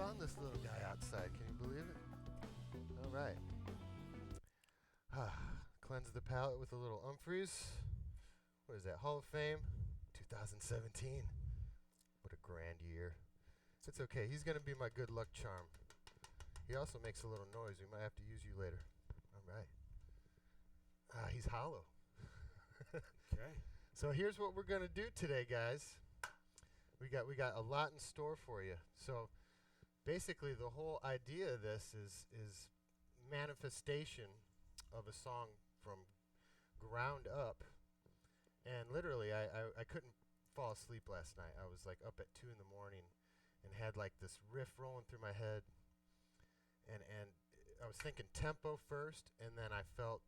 found this little guy outside. Can you believe it? All right. Cleanse the palate with a little Humphreys. What is that? Hall of Fame 2017. What a grand year. It's okay. He's going to be my good luck charm. He also makes a little noise. We might have to use you later. All right. He's hollow. Okay. So here's what we're going to do today, guys. We got a lot in store for you. So basically the whole idea of this is manifestation of a song from ground up. And literally I couldn't fall asleep last night. I was like up at 2 in the morning and had like this riff rolling through my head. And I was thinking tempo first, and then I felt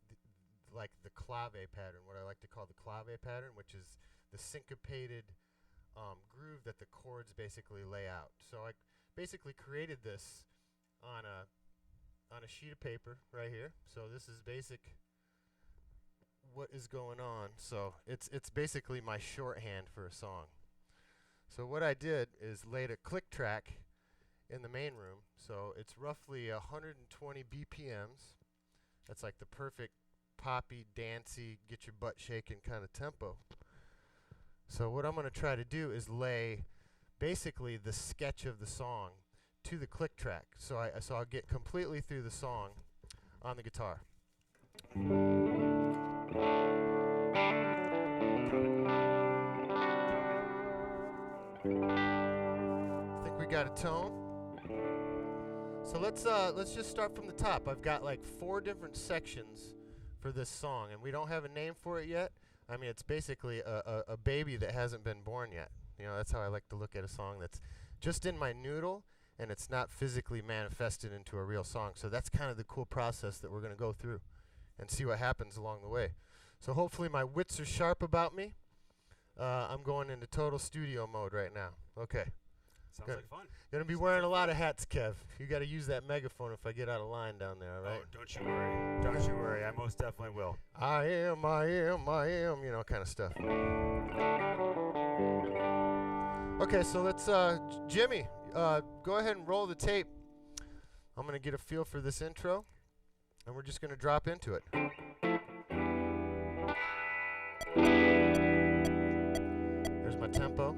like the clave pattern, what I like to call the clave pattern, which is the syncopated groove that the chords basically lay out. So I basically created this on a sheet of paper right here. So this is basic what is going on. So it's basically my shorthand for a song. So what I did is laid a click track in the main room. So it's roughly 120 BPMs. That's like the perfect poppy, dancey, get your butt shaking kind of tempo. So what I'm going to try to do is lay basically the sketch of the song to the click track. So I'll get completely through the song on the guitar. Think we got a tone? So let's just start from the top. I've got like 4 different sections for this song, and we don't have a name for it yet. I mean, it's basically a baby that hasn't been born yet. You know, that's how I like to look at a song that's just in my noodle, and it's not physically manifested into a real song. So that's kind of the cool process that we're going to go through and see what happens along the way. So hopefully my wits are sharp about me. I'm going into total studio mode right now. Okay. Sounds like fun. Gonna be wearing a lot of hats, Kev. You got to use that megaphone if I get out of line down there, all right? Oh, don't you worry. Don't you worry. I most definitely will. I am, you know, kind of stuff. Okay, so let's, Jimmy, go ahead and roll the tape. I'm going to get a feel for this intro, and we're just going to drop into it. Here's my tempo.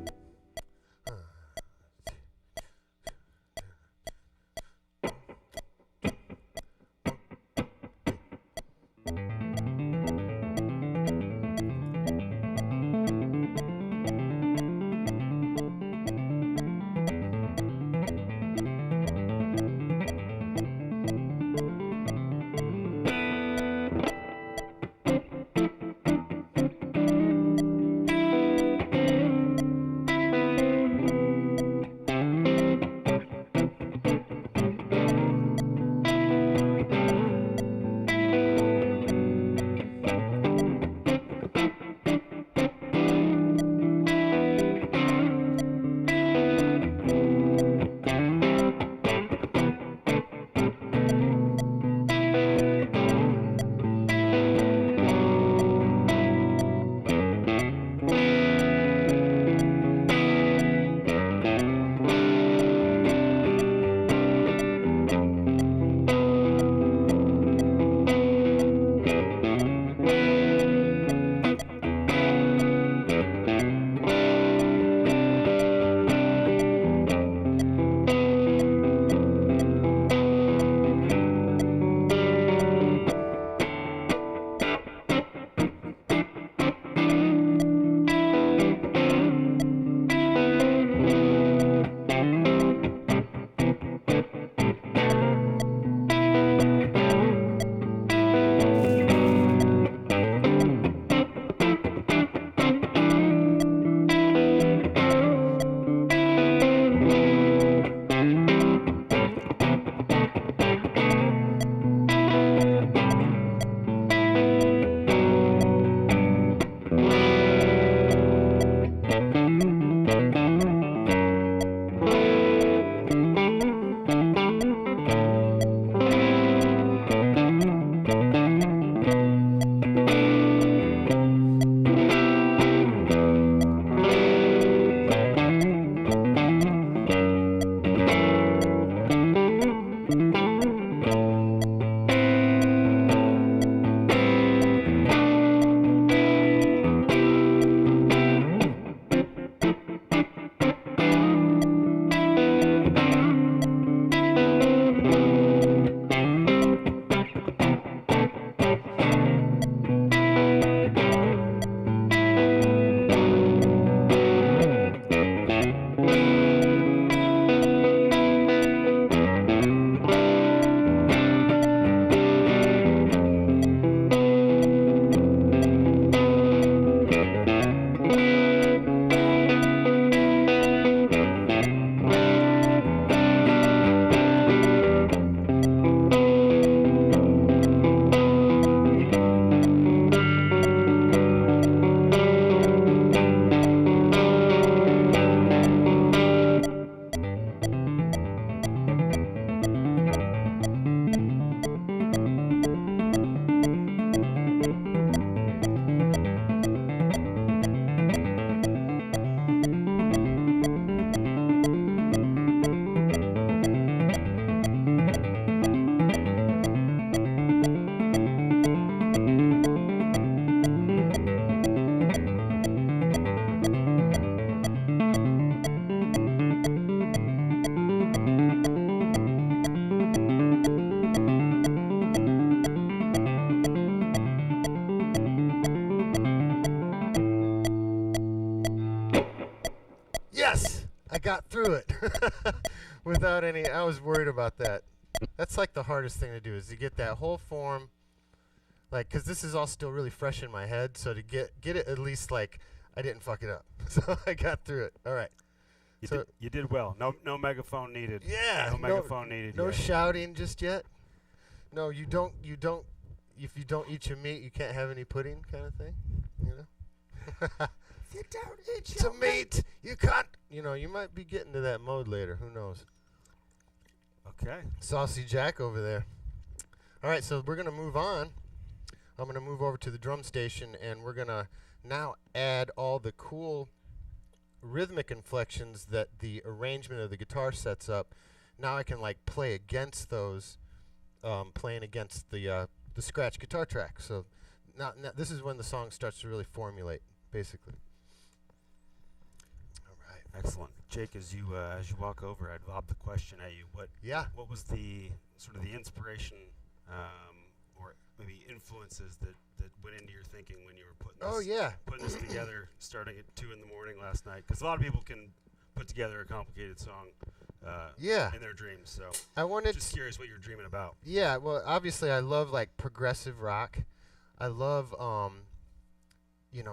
I got through it without any. I was worried about that. That's like the hardest thing to do is to get that whole form, like, because this is all still really fresh in my head. So to get it at least like I didn't fuck it up. So I got through it. All right. You did well. No megaphone needed. Yeah. No megaphone needed. No yet. shouting just yet. No, you don't. If you don't eat your meat, you can't have any pudding, kind of thing. You know. If you don't eat your meat, you can't. You know, you might be getting to that mode later. Who knows? Okay. Saucy Jack over there. All right, so we're going to move on. I'm going to move over to the drum station, and we're going to now add all the cool rhythmic inflections that the arrangement of the guitar sets up. Now I can, like, play against those, playing against the scratch guitar track. So now this is when the song starts to really formulate, basically. Excellent, Jake. As you walk over, I'd lob the question at you. What was the sort of the inspiration, or maybe influences that went into your thinking when you were putting this together, starting at 2 in the morning last night? Because a lot of people can put together a complicated song, in their dreams. So I wanted just curious what you're dreaming about. Yeah, well, obviously I love like progressive rock. I love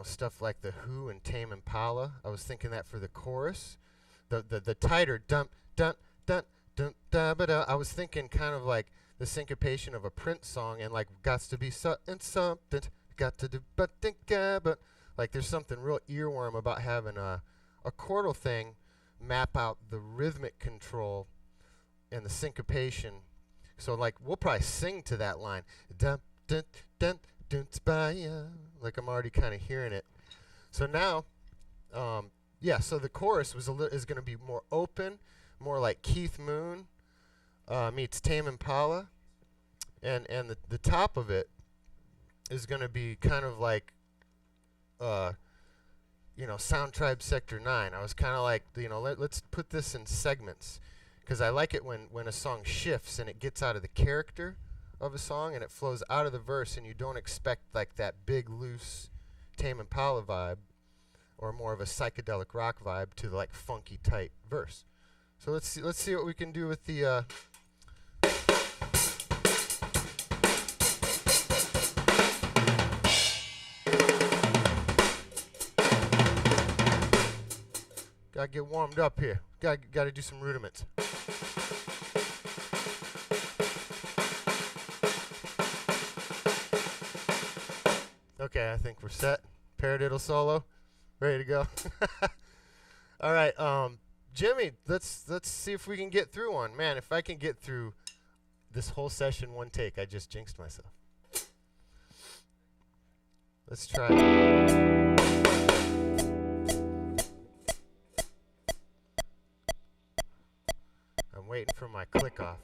stuff like The Who and Tame Impala. I was thinking that for the chorus. The tighter dun dun dun dun da ba da. I was thinking kind of like the syncopation of a Prince song and like gots to be something, got to do but think but like there's something real earworm about having a chordal thing map out the rhythmic control and the syncopation. So like we'll probably sing to that line. Dun dun dun. Like I'm already kind of hearing it. So now, so the chorus is going to be more open, more like Keith Moon meets Tame Impala, and the top of it is going to be kind of like, Sound Tribe Sector 9. I was kind of like, let's put this in segments, because I like it when a song shifts and it gets out of the character of a song and it flows out of the verse and you don't expect like that big loose Tame Impala vibe or more of a psychedelic rock vibe to the like funky tight verse. So let's see what we can do with the gotta get warmed up here. Gotta do some rudiments. Okay, I think we're set. Paradiddle solo, ready to go. All right, Jimmy, let's see if we can get through one. Man, if I can get through this whole session one take, I just jinxed myself. Let's try it. I'm waiting for my click off.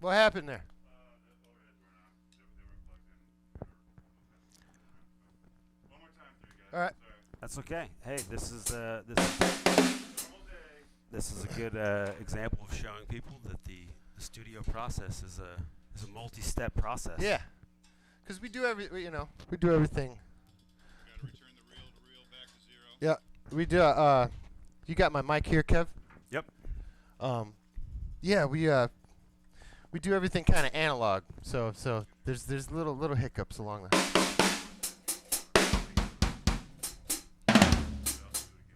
What happened there? All right. That's okay. Hey, this is a good example of showing people that the studio process is a multi-step process. Yeah, because we do we do everything. Gotta return the reel to reel back to zero. Yeah, we do. You got my mic here, Kev? Yep. Yeah, we do everything kind of analog. So there's little hiccups along there.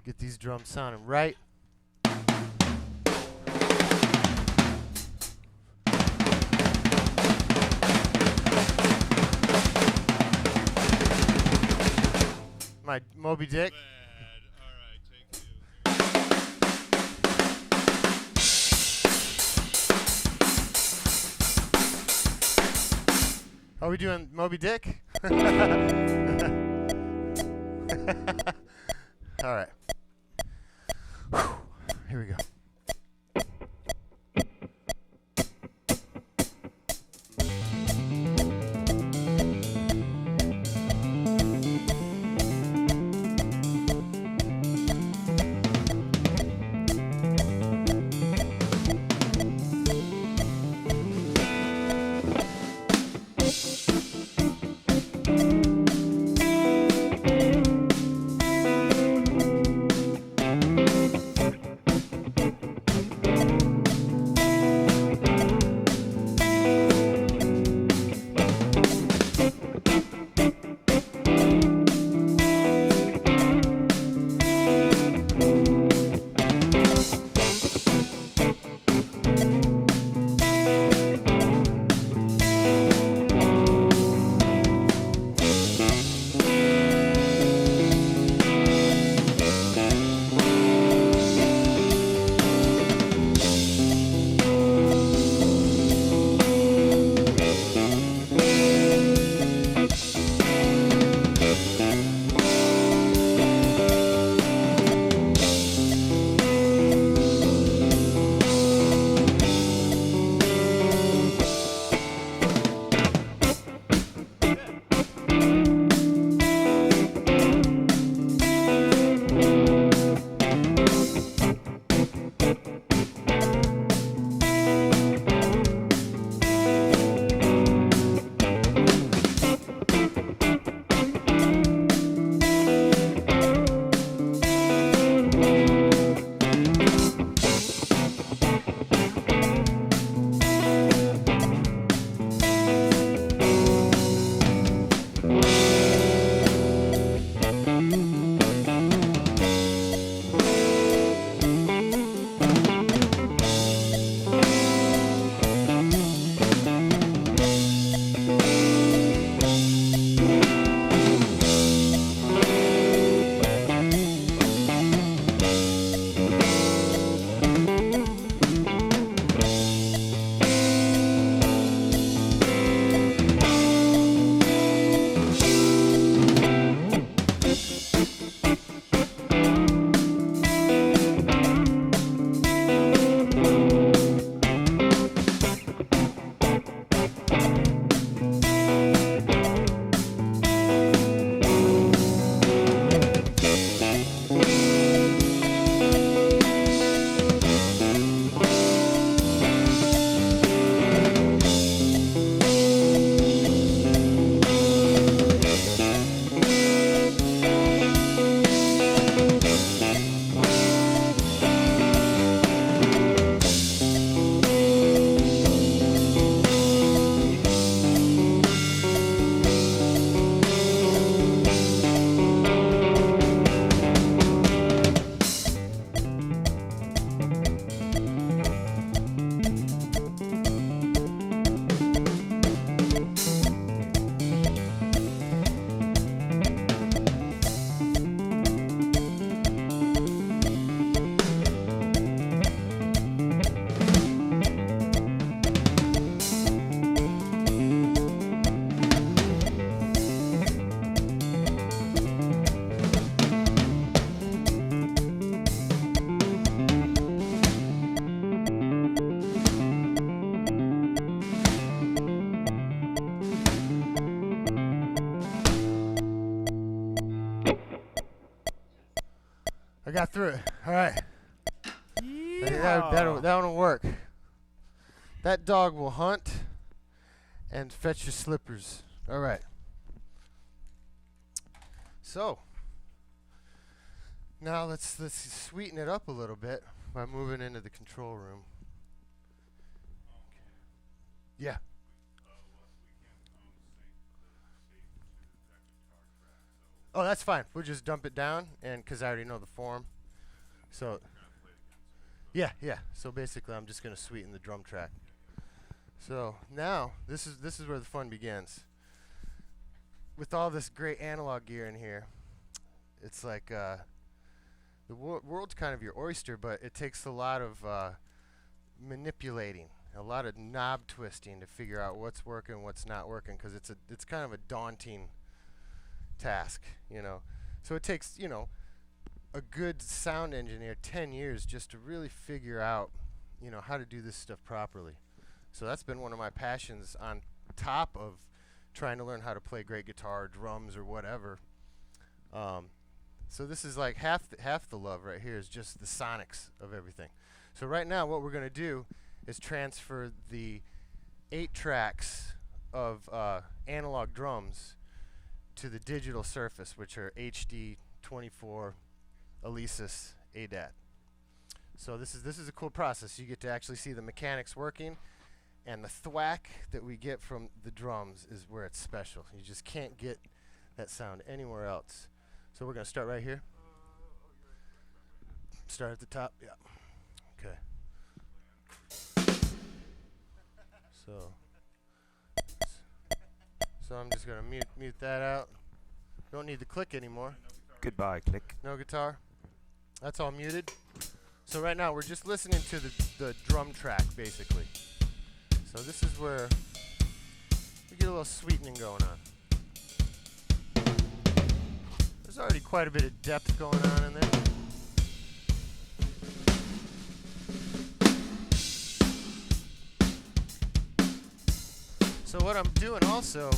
Get these drums sounding right. My Moby Dick. All right, take two. Are we doing Moby Dick? All right. Whew. Here we go. I got through it. All right. Yeah. That'll work. That dog will hunt and fetch your slippers. All right. So now let's sweeten it up a little bit by moving into the control room. Yeah. Oh, that's fine. We'll just dump it down, and because I already know the form. So, yeah. So basically, I'm just gonna sweeten the drum track. So now this is where the fun begins. With all this great analog gear in here, it's like the world's kind of your oyster, but it takes a lot of manipulating, a lot of knob twisting to figure out what's working, what's not working, because it's kind of a daunting task, you know. So it takes, you know, a good sound engineer 10 years just to really figure out, you know, how to do this stuff properly. So that's been one of my passions on top of trying to learn how to play great guitar, drums, or whatever. So this is like half the love right here is just the sonics of everything. So right now what we're going to do is transfer the 8 tracks of analog drums to the digital surface, which are HD 24 Alesis ADAT. So this is a cool process. You get to actually see the mechanics working, and the thwack that we get from the drums is where it's special. You just can't get that sound anywhere else. So we're going to start right here. Start at the top. Yeah. Okay. So I'm just going to mute that out. Don't need the click anymore. Goodbye, click. No guitar. That's all muted. So right now we're just listening to the drum track, basically. So this is where we get a little sweetening going on. There's already quite a bit of depth going on in there. So what I'm doing also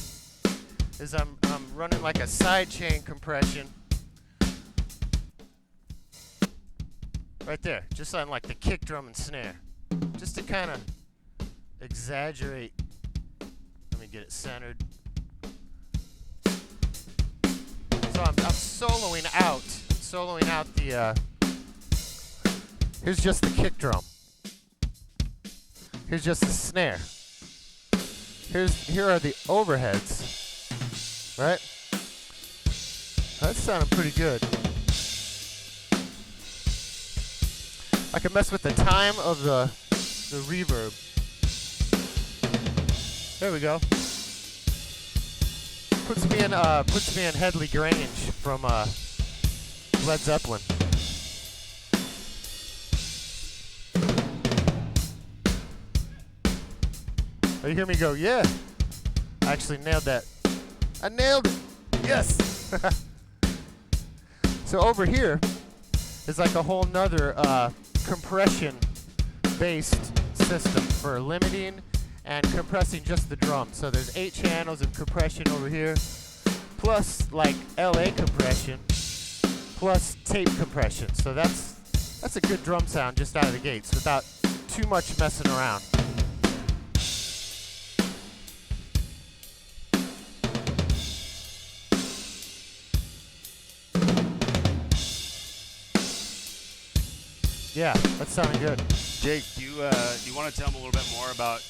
is I'm running like a sidechain compression right there, just on like the kick drum and snare, just to kind of exaggerate. Let me get it centered. So I'm soloing out the here's just the kick drum. Here's just the snare. Here are the overheads. Right? That's sounding pretty good. I can mess with the time of the reverb. There we go. Puts me in Headley Grange from Led Zeppelin. Oh, you hear me go, yeah. I actually nailed that. I nailed it. Yes. So over here is like a whole nother compression-based system for limiting and compressing just the drum. So there's 8 channels of compression over here, plus like LA compression, plus tape compression. So that's a good drum sound just out of the gates without too much messing around. Yeah, that's sounding good. Jake, do you want to tell them a little bit more about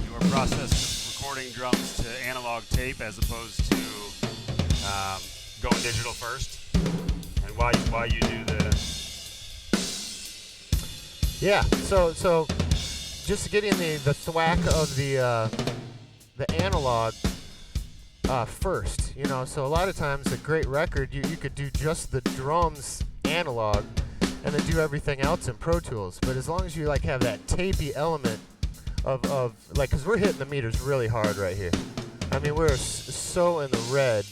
your process of recording drums to analog tape as opposed to going digital first, and why you do the? Yeah, so just getting the thwack of the analog first, you know. So a lot of times a great record you could do just the drums analog and then do everything else in Pro Tools. But as long as you like have that tapey element of like, because we're hitting the meters really hard right here. I mean, we're so in the red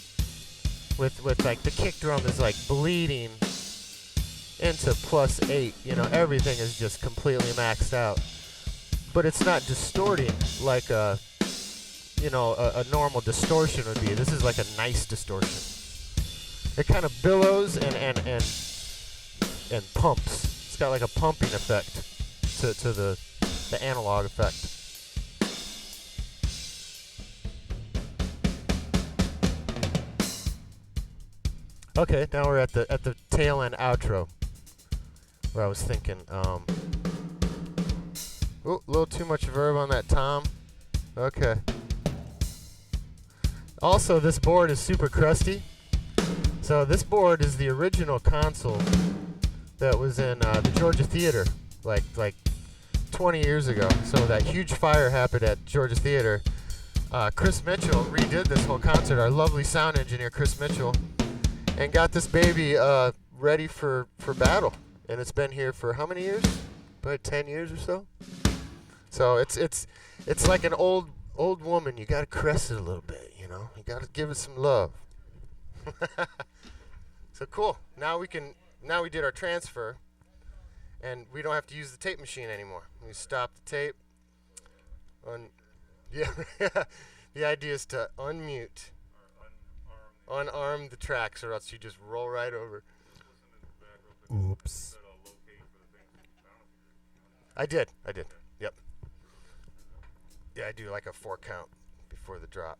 with like the kick drum is like bleeding into +8. You know, everything is just completely maxed out. But it's not distorting like a normal distortion would be. This is like a nice distortion. It kind of billows and and pumps. It's got like a pumping effect to the analog effect. Okay, now we're at the tail end outro. Where I was thinking, ooh, a little too much verb on that tom. Okay. Also, this board is super crusty. So this board is the original console that was in the Georgia Theater, like 20 years ago. So that huge fire happened at Georgia Theater. Chris Mitchell redid this whole concert. Our lovely sound engineer, Chris Mitchell, and got this baby ready for battle. And it's been here for how many years? Probably 10 years or so. So it's like an old woman. You gotta caress it a little bit, you know. You gotta give it some love. So cool. Now we did our transfer, and we don't have to use the tape machine anymore. We stop the tape. The idea is to unmute, unarm the tracks, or else you just roll right over. Oops. I did. Yep. Yeah, I do like a 4 count before the drop.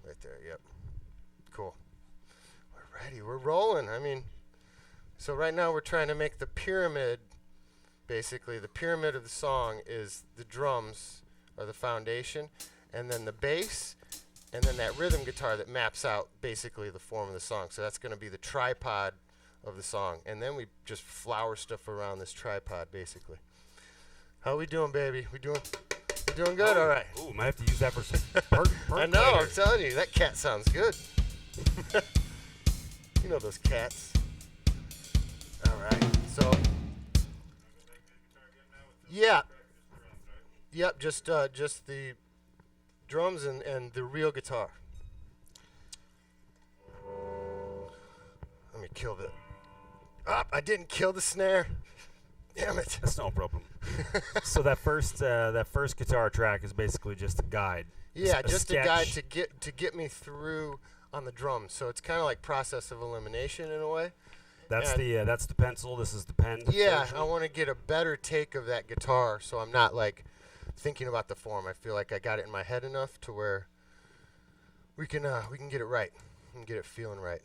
Right there, yep. Cool. We're ready. We're rolling. I mean, so right now we're trying to make the pyramid. Basically, the pyramid of the song is the drums are the foundation, and then the bass, and then that rhythm guitar that maps out basically the form of the song. So that's going to be the tripod of the song. And then we just flower stuff around this tripod, basically. How we doing, baby? We doing good? All right. Ooh, might have to use that for some part I know, later. I'm telling you. That cat sounds good. You know those cats. All right. So, yeah. Yep, just the drums and the real guitar. Let me kill the... I didn't kill the snare. Damn it. That's no problem. So that first guitar track is basically just a guide. Yeah, just a sketch. guide to get me through on the drums. So it's kind of like process of elimination in a way. That's and the pencil. This is the pen. Yeah, version. I want to get a better take of that guitar, so I'm not like thinking about the form. I feel like I got it in my head enough to where we can get it right and get it feeling right.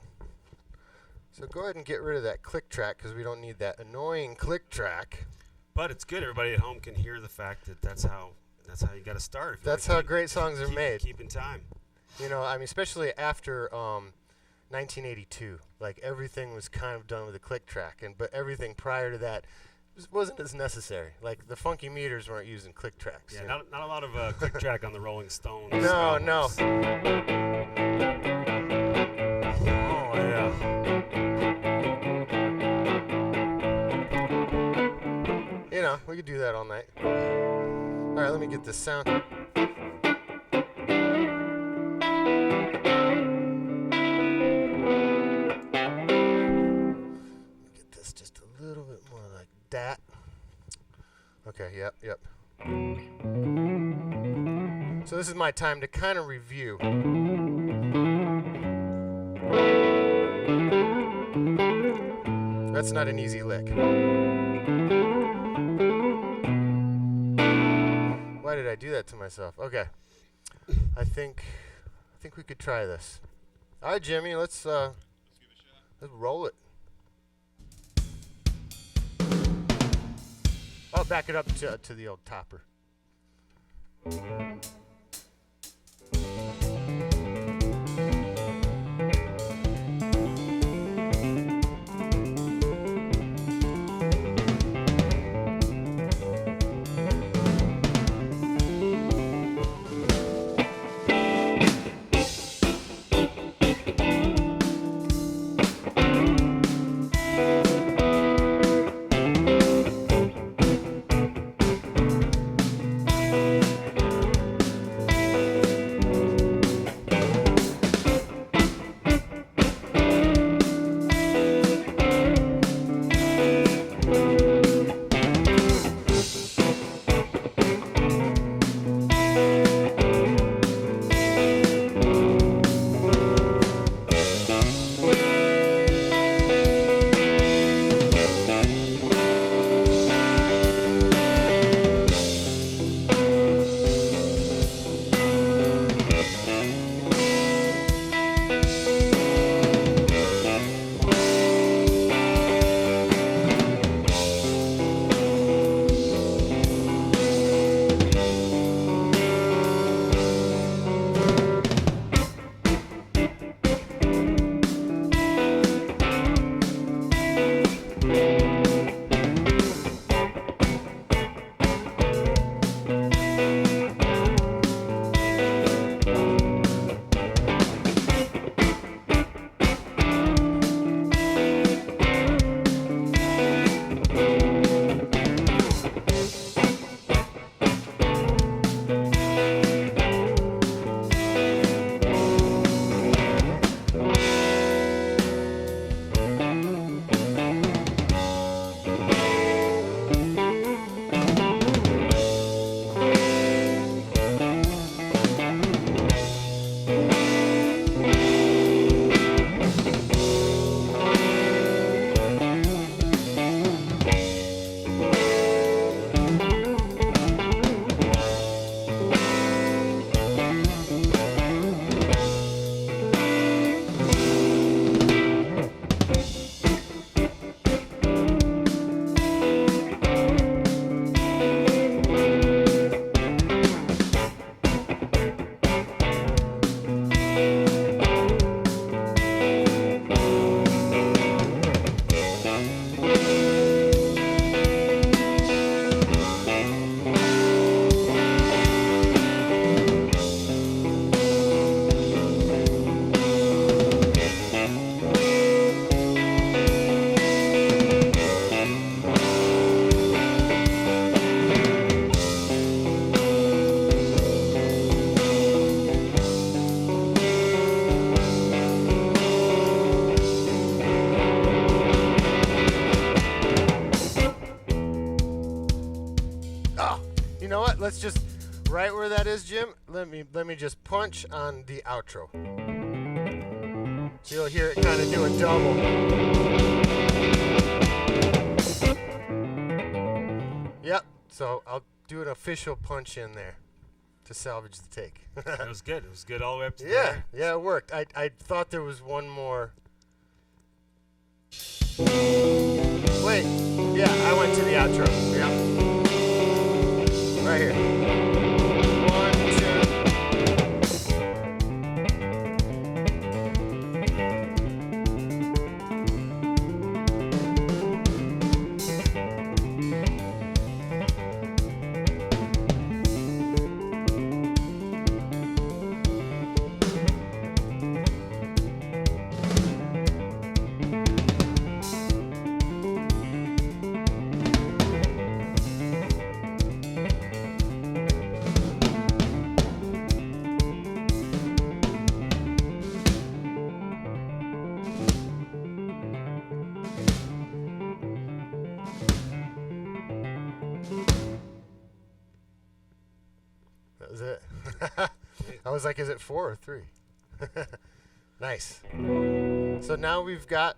So go ahead and get rid of that click track because we don't need that annoying click track. But it's good. Everybody at home can hear the fact that that's how you got to start. That's how great songs are made. Keeping time. You know, I mean, especially after 1982, like everything was kind of done with a click track, but everything prior to that wasn't as necessary. Like the funky meters weren't using click tracks. Yeah, not a lot of click track on the Rolling Stones. No. Oh yeah. You know, we could do that all night. All right, let me get this sound. Get this just a little bit more like that. Okay, yep. So this is my time to kind of review. That's not an easy lick. Why did I do that to myself? Okay. I think we could try this. All right, Jimmy, let's give it a shot. let's roll it. I'll back it up to the old topper. let's just right where that is, Jim. Let me just punch on the outro. So you'll hear it kind of do a double. Yep. So I'll do an official punch in there to salvage the take. That was good. It was good all the way up to yeah, there. Yeah, it worked. I thought there was one more. Wait. Yeah, I went to the outro. Yeah. Right here. 1, That was it. I was like, is it 4 or 3? Nice. So now we've got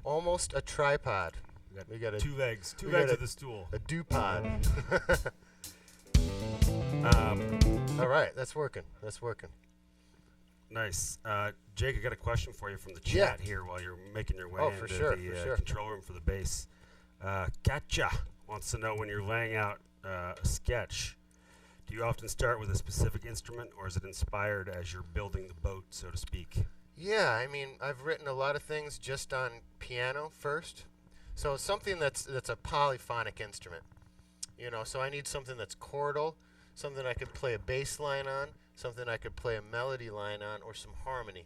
almost a tripod. We got two legs. Two we legs got of the stool. A dupod. All right, that's working. That's working. Nice. Jake, I got a question for you from the chat here while you're making your way into the control room for the bass. Katja wants to know, when you're laying out a sketch, do you often start with a specific instrument, or is it inspired as you're building the boat, so to speak? Yeah, I mean, I've written a lot of things just on piano first. So something that's a polyphonic instrument. You know, so I need something that's chordal, something I could play a bass line on, something I could play a melody line on, or some harmony.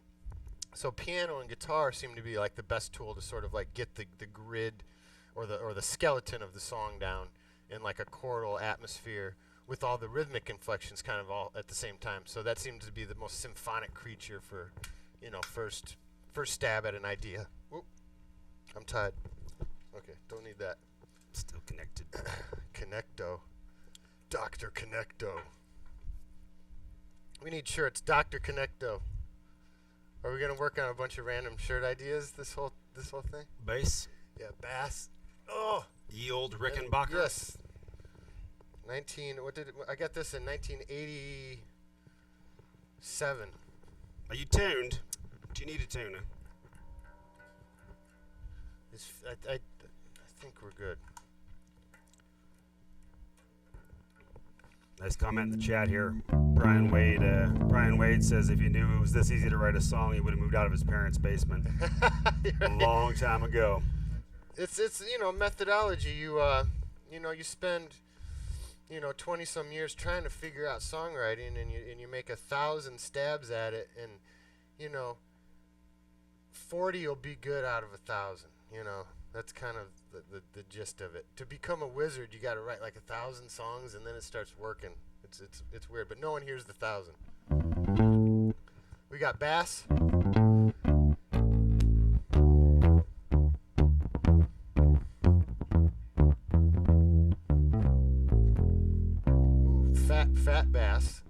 So piano and guitar seem to be like the best tool to sort of like get the grid or the skeleton of the song down in like a chordal atmosphere with all the rhythmic inflections kind of all at the same time. So that seems to be the most symphonic creature for, you know, first stab at an idea. Whoop. I'm tied. Okay, don't need that. Still connected. Connecto. Dr. Connecto. We need shirts. Dr. Connecto. Are we gonna work on a bunch of random shirt ideas this whole thing? Bass? Yeah, bass. Oh, Ye old Rickenbacker? Yes. I got this in 1987. Are you tuned? Do you need a tuner? I think we're good. Nice comment in the chat here. Brian Wade says, if you knew it was this easy to write a song, he would have moved out of his parents' basement a long time ago. It's you know, methodology. You spend 20 some years trying to figure out songwriting, and you make 1,000 stabs at it, and 40 will be good out of 1,000. That's kind of the gist of it. To become a wizard, you got to write like 1,000 songs, and then it starts working. It's weird, but no one hears the 1,000. We got bass. Ooh, fat bass.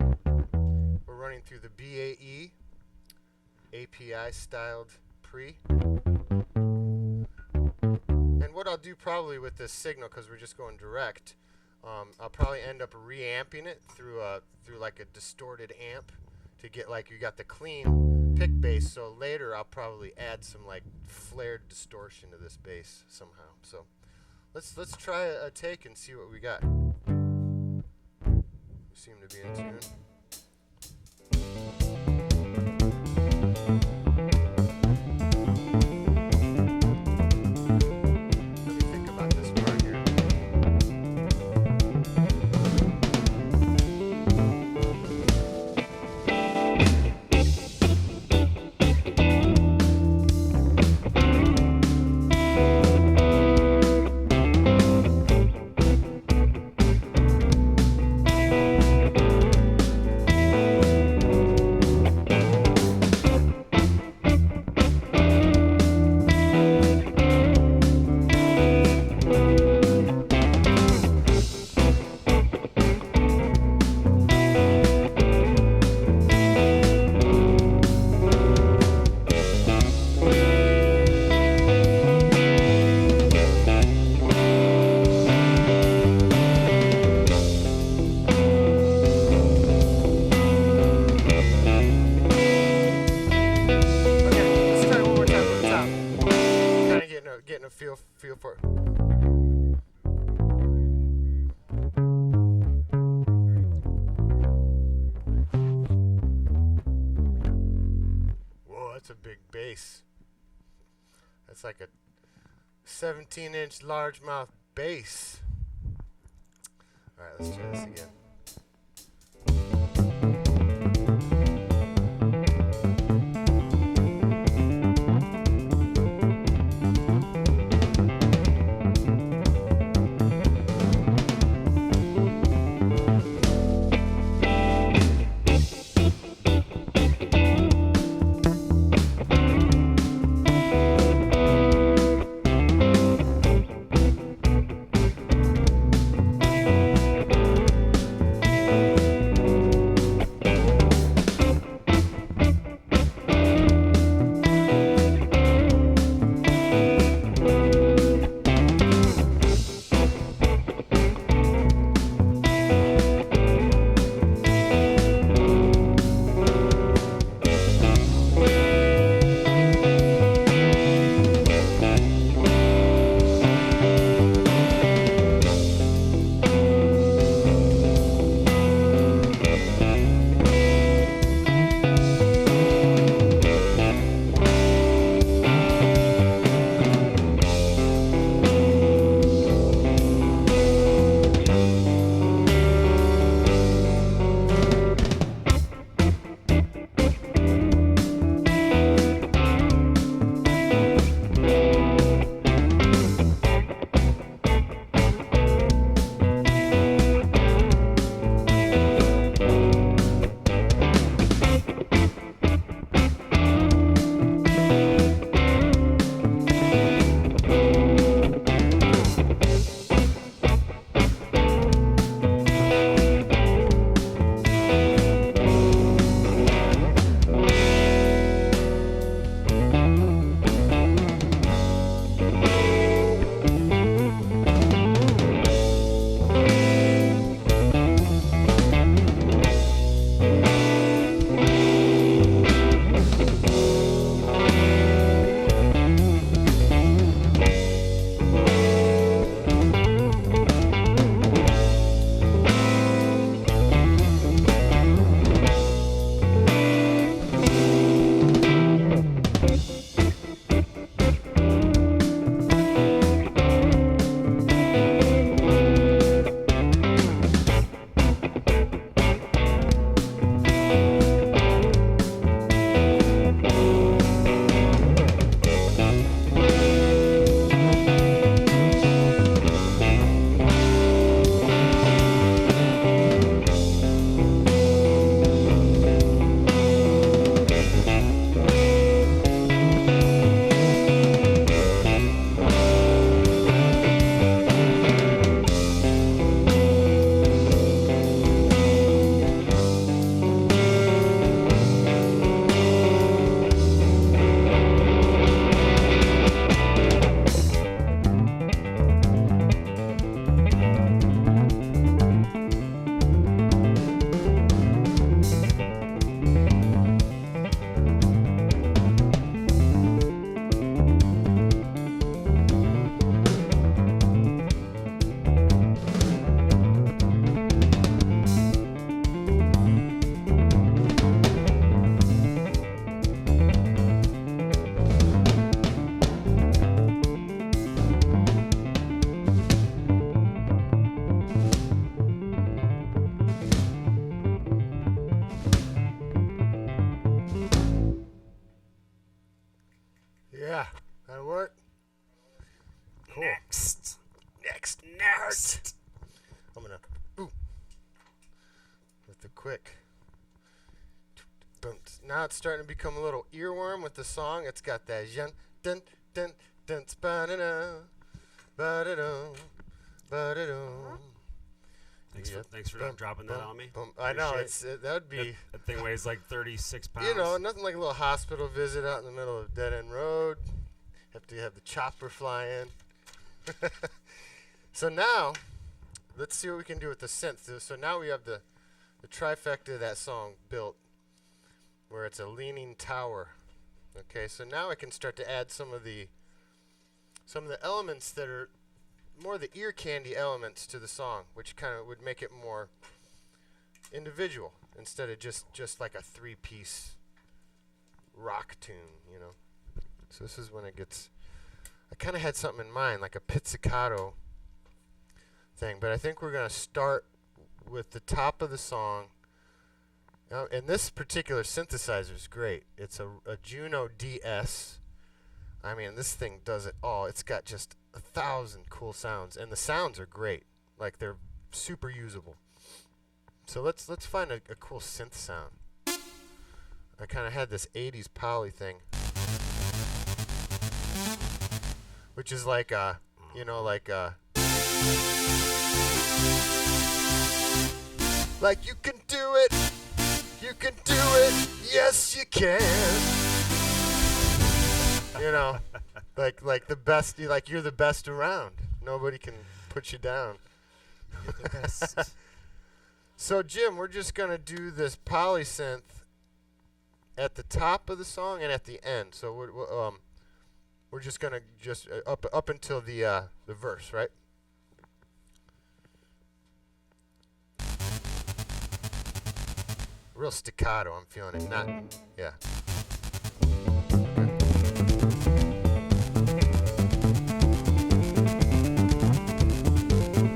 We're running through the BAE API styled pre. And what I'll do probably with this signal, because we're just going direct, I'll probably end up reamping it through like a distorted amp to get like you got the clean pick bass. So later I'll probably add some like flared distortion to this bass somehow. So let's try a take and see what we got. We seem to be in tune. getting a feel for it. Whoa, that's a big bass. That's like a 17-inch largemouth bass. All right, let's try this again. Yeah, that'll work. Cool. Next. I'm gonna with the quick. Now it's starting to become a little earworm with the song. It's got that dun dun dun dun ba-da-da, ba-da-da, ba-da-da. Thanks for dropping that on me. I know that would be. That thing weighs like 36 pounds. You know, nothing like a little hospital visit out in the middle of a dead end road. Have to have the chopper fly in. So now, let's see what we can do with the synth. So now we have the trifecta of that song built, where it's a leaning tower. Okay, so now I can start to add some of the some of the elements that are more the ear candy elements to the song, which kind of would make it more individual instead of just like a three-piece rock tune, you know. So this is when it gets, I kind of had something in mind, like a pizzicato thing, but I think we're going to start with the top of the song. And this particular synthesizer is great. It's a Juno DS. I mean, this thing does it all. It's got just 1,000 cool sounds, and the sounds are great. Like, they're super usable. So let's find a cool synth sound. I kind of had this 80s poly thing, which is like you know, like you can do it, you can do it, yes you can. You know, like the best, you're the best around. Nobody can put you down. You're the best. So Jim, we're just gonna do this polysynth at the top of the song and at the end. So we're just gonna up until the verse, right? Real staccato, I'm feeling it. Not, yeah.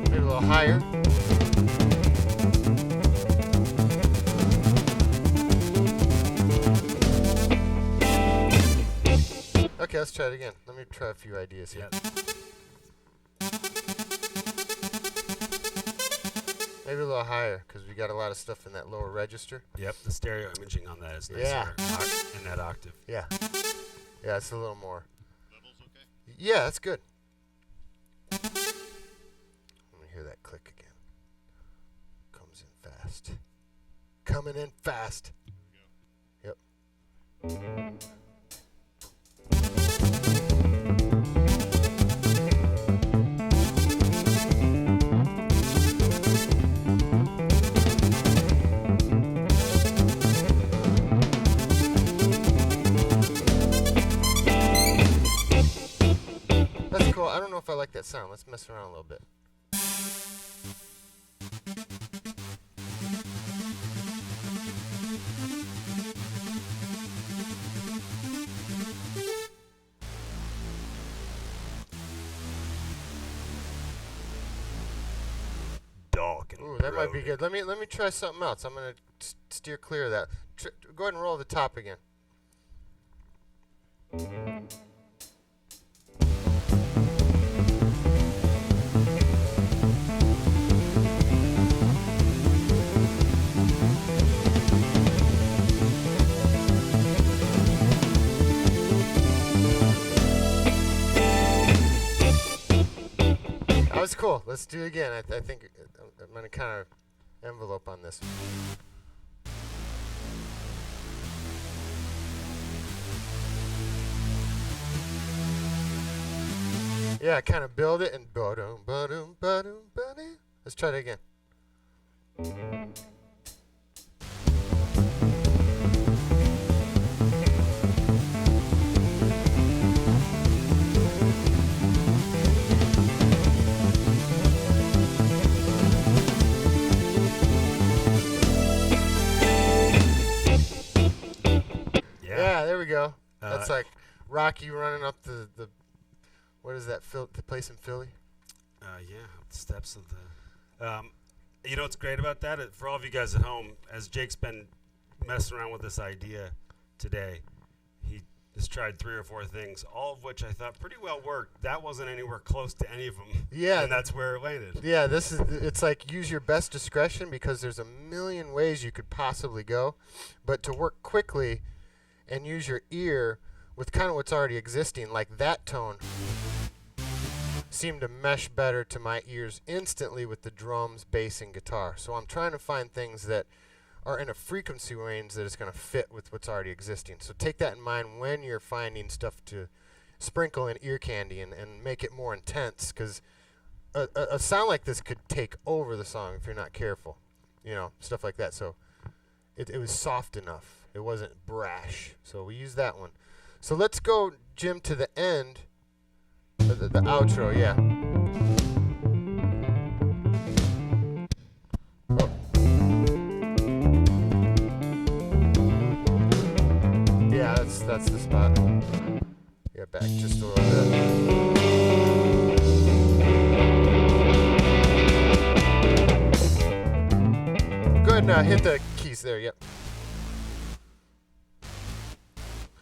Maybe a little higher. Okay, let's try it again. Let me try a few ideas here. Yep. Maybe a little higher, because we got a lot of stuff in that lower register. Yep, the stereo imaging on that is nicer. Yeah. In that octave. Yeah. Yeah, it's a little more. Levels okay? Yeah, that's good. Let me hear that click again. Comes in fast. Coming in fast. There we go. Yep. That's cool. I don't know if I like that sound. Let's mess around a little bit. Dark and Ooh, that might be good. Let me try something else. I'm gonna steer clear of that. Go ahead and roll the top again. That was cool. Let's do it again. I think I'm going to kind of envelope on this. Yeah, kind of build it and ba-dum, ba-dum, ba-dum, ba-dum. Let's try it again. Yeah, there we go. That's like Rocky running up the what is that, the place in Philly? Yeah, the steps of the... you know what's great about that? For all of you guys at home, as Jake's been messing around with this idea today, he just tried 3 or 4 things, all of which I thought pretty well worked. That wasn't anywhere close to any of them. Yeah. And that's where it landed. Yeah, it's like use your best discretion, because there's a million ways you could possibly go. But to work quickly and use your ear with kind of what's already existing, like that tone seemed to mesh better to my ears instantly with the drums, bass, and guitar. So I'm trying to find things that are in a frequency range that is going to fit with what's already existing. So take that in mind when you're finding stuff to sprinkle in ear candy and make it more intense, because a sound like this could take over the song if you're not careful, you know, stuff like that. So it was soft enough. It wasn't brash. So we use that one. So let's go, Jim, to the end the outro, yeah. Oh. Yeah, that's the spot. Yeah, back just a little bit. Go ahead and hit the keys there, yep.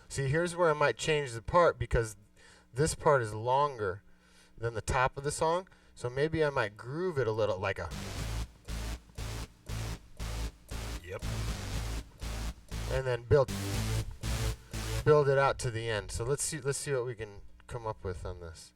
See, here's where I might change the part because this part is longer than the top of the song. So maybe I might groove it a little like a... Yep. And then build it out to the end. So let's see what we can come up with on this.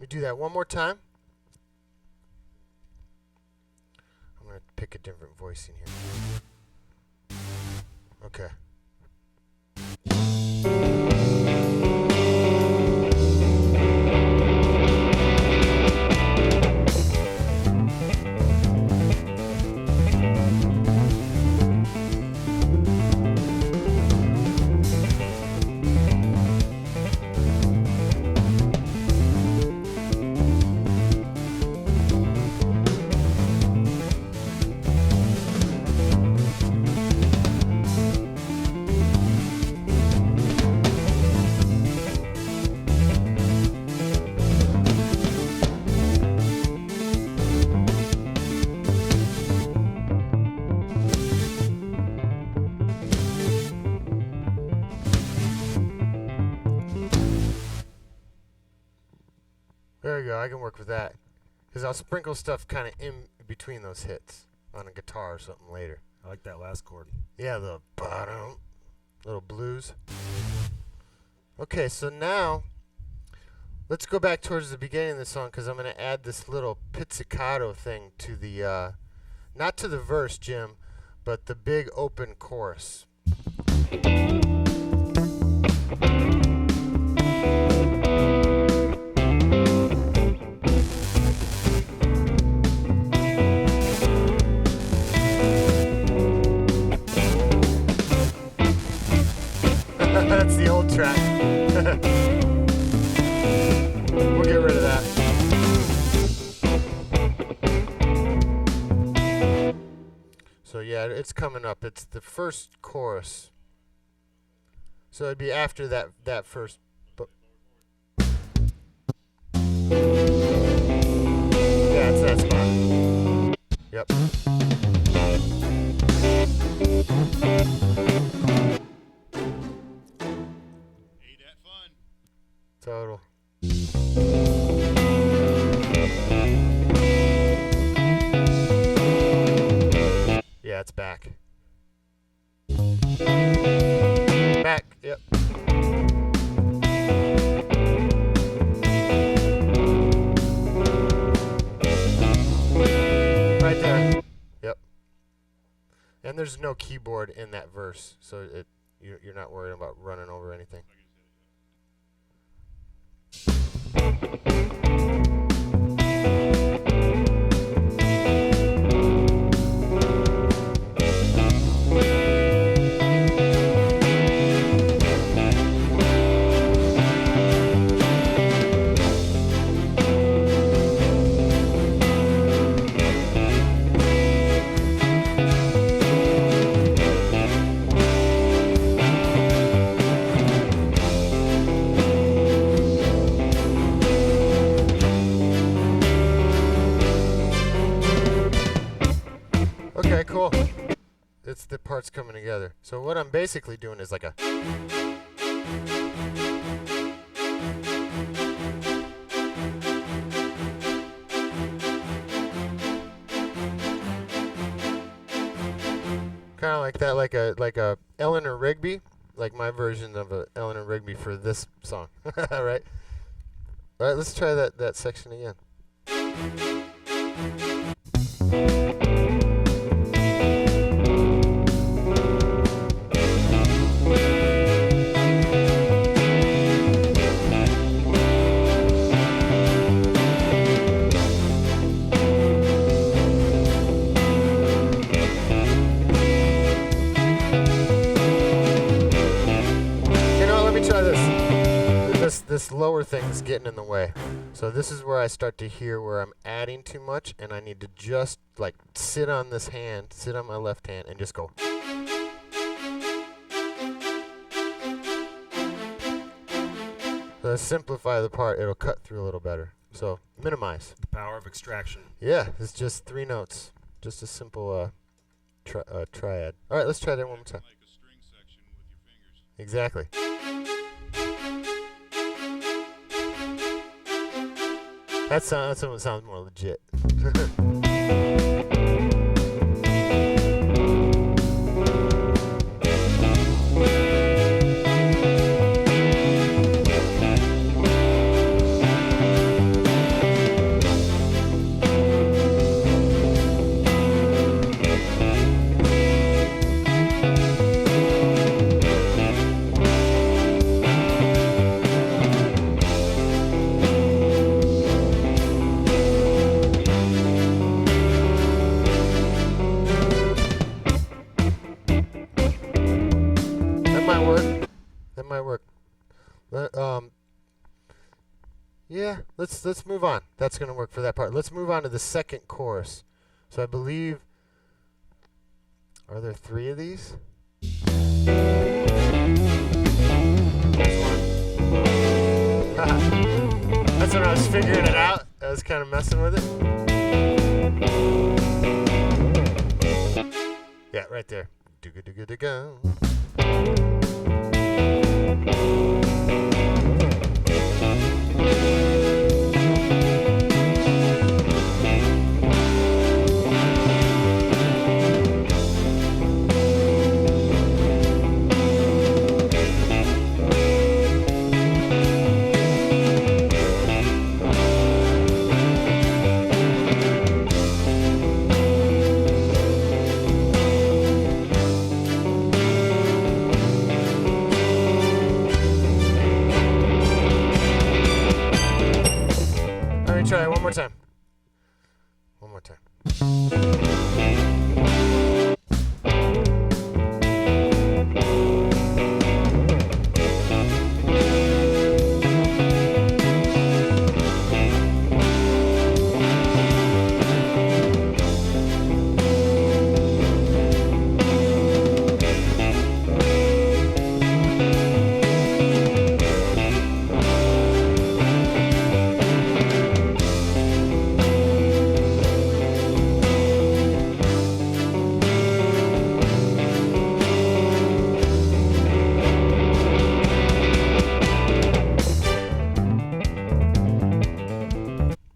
Do that one more time. I'm going to pick a different voice in here. Okay. There you go, I can work with that. Because I'll sprinkle stuff kind of in between those hits on a guitar or something later. I like that last chord. Yeah, the bottom, little blues. Okay, so now let's go back towards the beginning of the song because I'm going to add this little pizzicato thing to the, not to the verse, Jim, but the big open chorus. That's the old track. We'll get rid of that. So yeah, it's coming up. It's the first chorus. So it'd be after that first. Yeah, it's that spot. Yep. Total. Yeah, it's back. Back, yep. Right there. Yep. And there's no keyboard in that verse, so you're not worried about running over anything. It's the parts coming together. So what I'm basically doing is like a... Kind of like that, like a Eleanor Rigby, like my version of a Eleanor Rigby for this song. Right? All right, let's try that section again. This lower thing's getting in the way. So this is where I start to hear where I'm adding too much, and I need to just like sit on this hand, sit on my left hand, and just go. So to simplify the part, it'll cut through a little better. So minimize. The power of extraction. Yeah, it's just 3 notes. Just a simple triad. All right, let's try that one more time. Like a string section with your fingers. Exactly. That sounds more legit. Yeah, let's move on. That's going to work for that part. Let's move on to the second chorus. So I believe, are there 3 of these? That's when I was figuring it out. I was kind of messing with it. Yeah, right there. Do-ga-do-ga-do-ga. Try it one more time. One more time.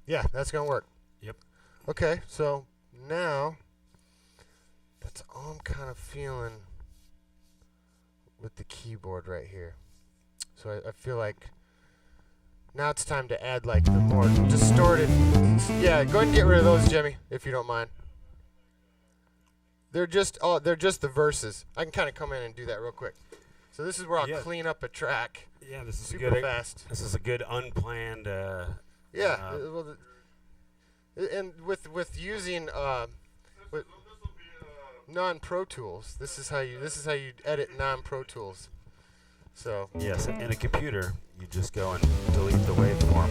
Yeah, that's going to work. Yep. Okay, so now that's all I'm kind of feeling with the keyboard right here. So I feel like now it's time to add like the more distorted. Yeah, go ahead and get rid of those, Jimmy, if you don't mind. They're just the verses. I can kind of come in and do that real quick. So this is where I'll clean up a track. Yeah, this is super fast. This is a good unplanned. Yeah, well, and with using non-Pro Tools, this is how you edit non-Pro Tools. So yes, in a computer, you just go and delete the waveform.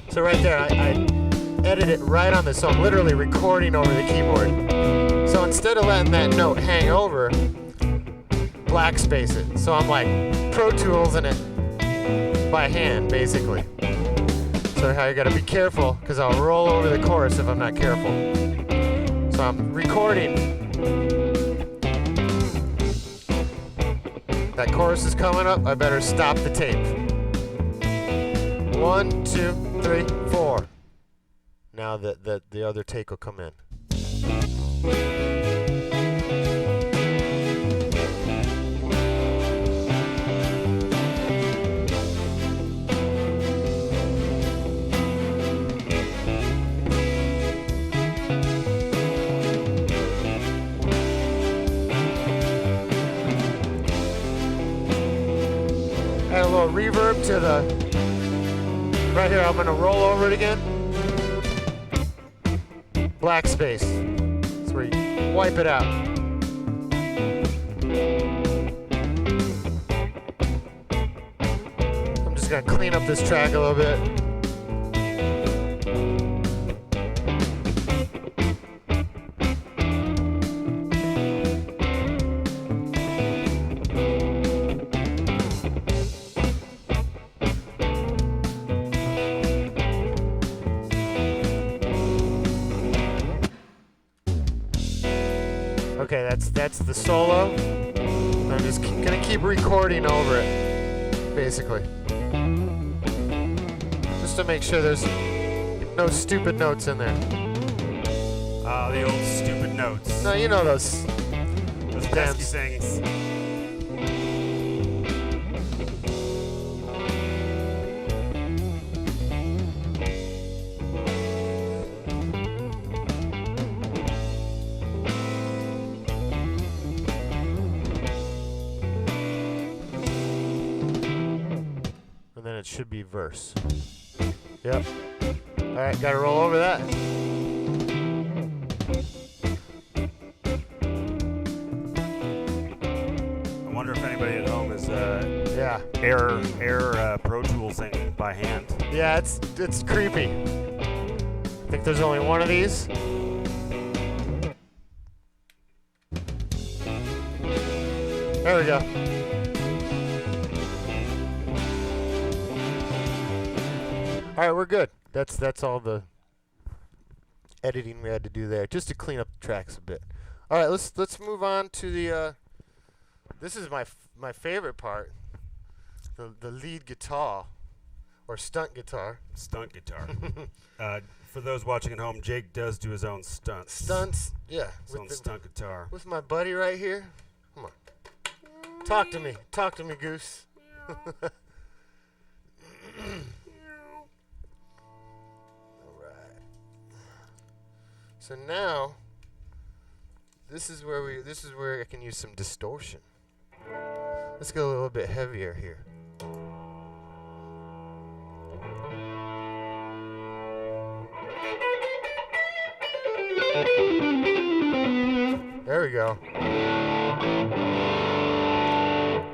So right there, I edit it right on this, so I'm literally recording over the keyboard. So instead of letting that note hang over, black space it. So I'm like Pro Toolsing it by hand, basically. So how you gotta be careful, because I'll roll over the chorus if I'm not careful. So I'm recording. That chorus is coming up, I better stop the tape. 1, 2, 3, 4. Now that the other take will come in. Add a little reverb to the, right here, I'm gonna roll over it again. Black space, that's where you wipe it out. I'm just gonna clean up this track a little bit. Okay, that's the solo. I'm just gonna keep recording over it, basically. Just to make sure there's no stupid notes in there. The old stupid notes. No, you know those damn things. It should be verse. Yep. Alright, gotta roll over that. I wonder if anybody at home is yeah. air Pro Toolsing by hand. Yeah, it's creepy. I think there's only one of these. There we go. All right, we're good. That's all the editing we had to do there, just to clean up the tracks a bit. All right, let's move on to the. This is my favorite part, the lead guitar, or stunt guitar. Stunt guitar. For those watching at home, Jake does do his own stunts. Stunts, yeah. His own stunt guitar. With my buddy right here. Come on. Talk to me, Goose. So now, this is where I can use some distortion. Let's go a little bit heavier here. There we go.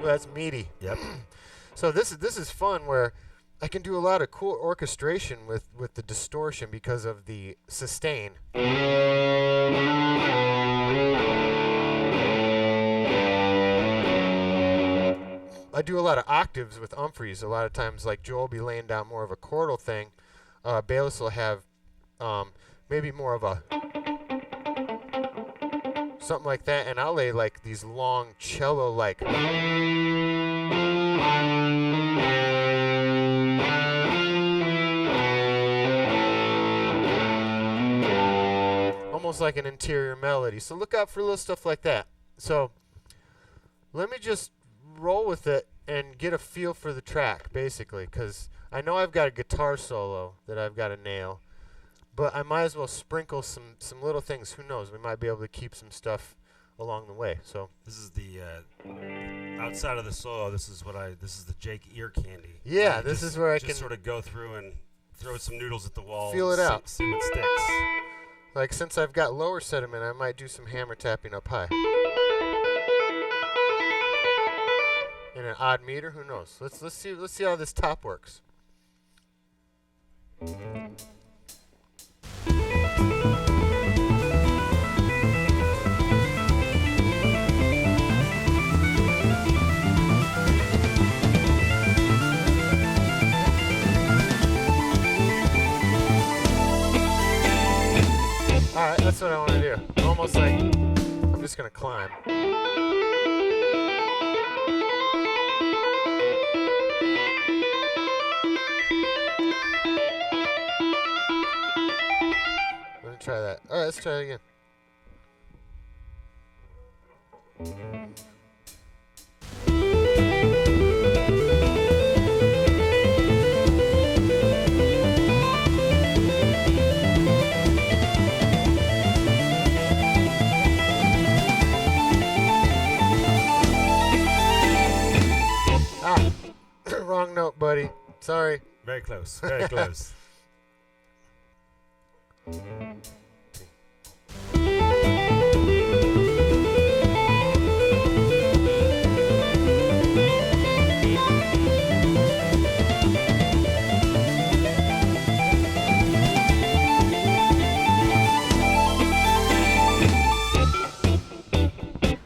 Ooh, that's meaty. Yep. So this is fun where I can do a lot of cool orchestration with the distortion because of the sustain. I do a lot of octaves with Umphreys. A lot of times, like Joel will be laying down more of a chordal thing. Bayless will have maybe more of a something like that, and I'll lay like these long cello like. Almost like an interior melody. So look out for little stuff like that. So let me just roll with it and get a feel for the track, basically, because I know I've got a guitar solo that I've got to nail, but I might as well sprinkle some little things. Who knows? We might be able to keep some stuff along the way. So this is the outside of the solo. This is the Jake ear candy. Yeah, this is where I can sort of go through and throw some noodles at the wall. Feel it out. See what sticks. Like, since I've got lower sediment, I might do some hammer tapping up high. In an odd meter, who knows? Let's see how this top works. that's what I want to do. Almost like I'm just going to climb. Let me try that. All right, let's try it again. Wrong note, buddy. Sorry. Very close. Very close.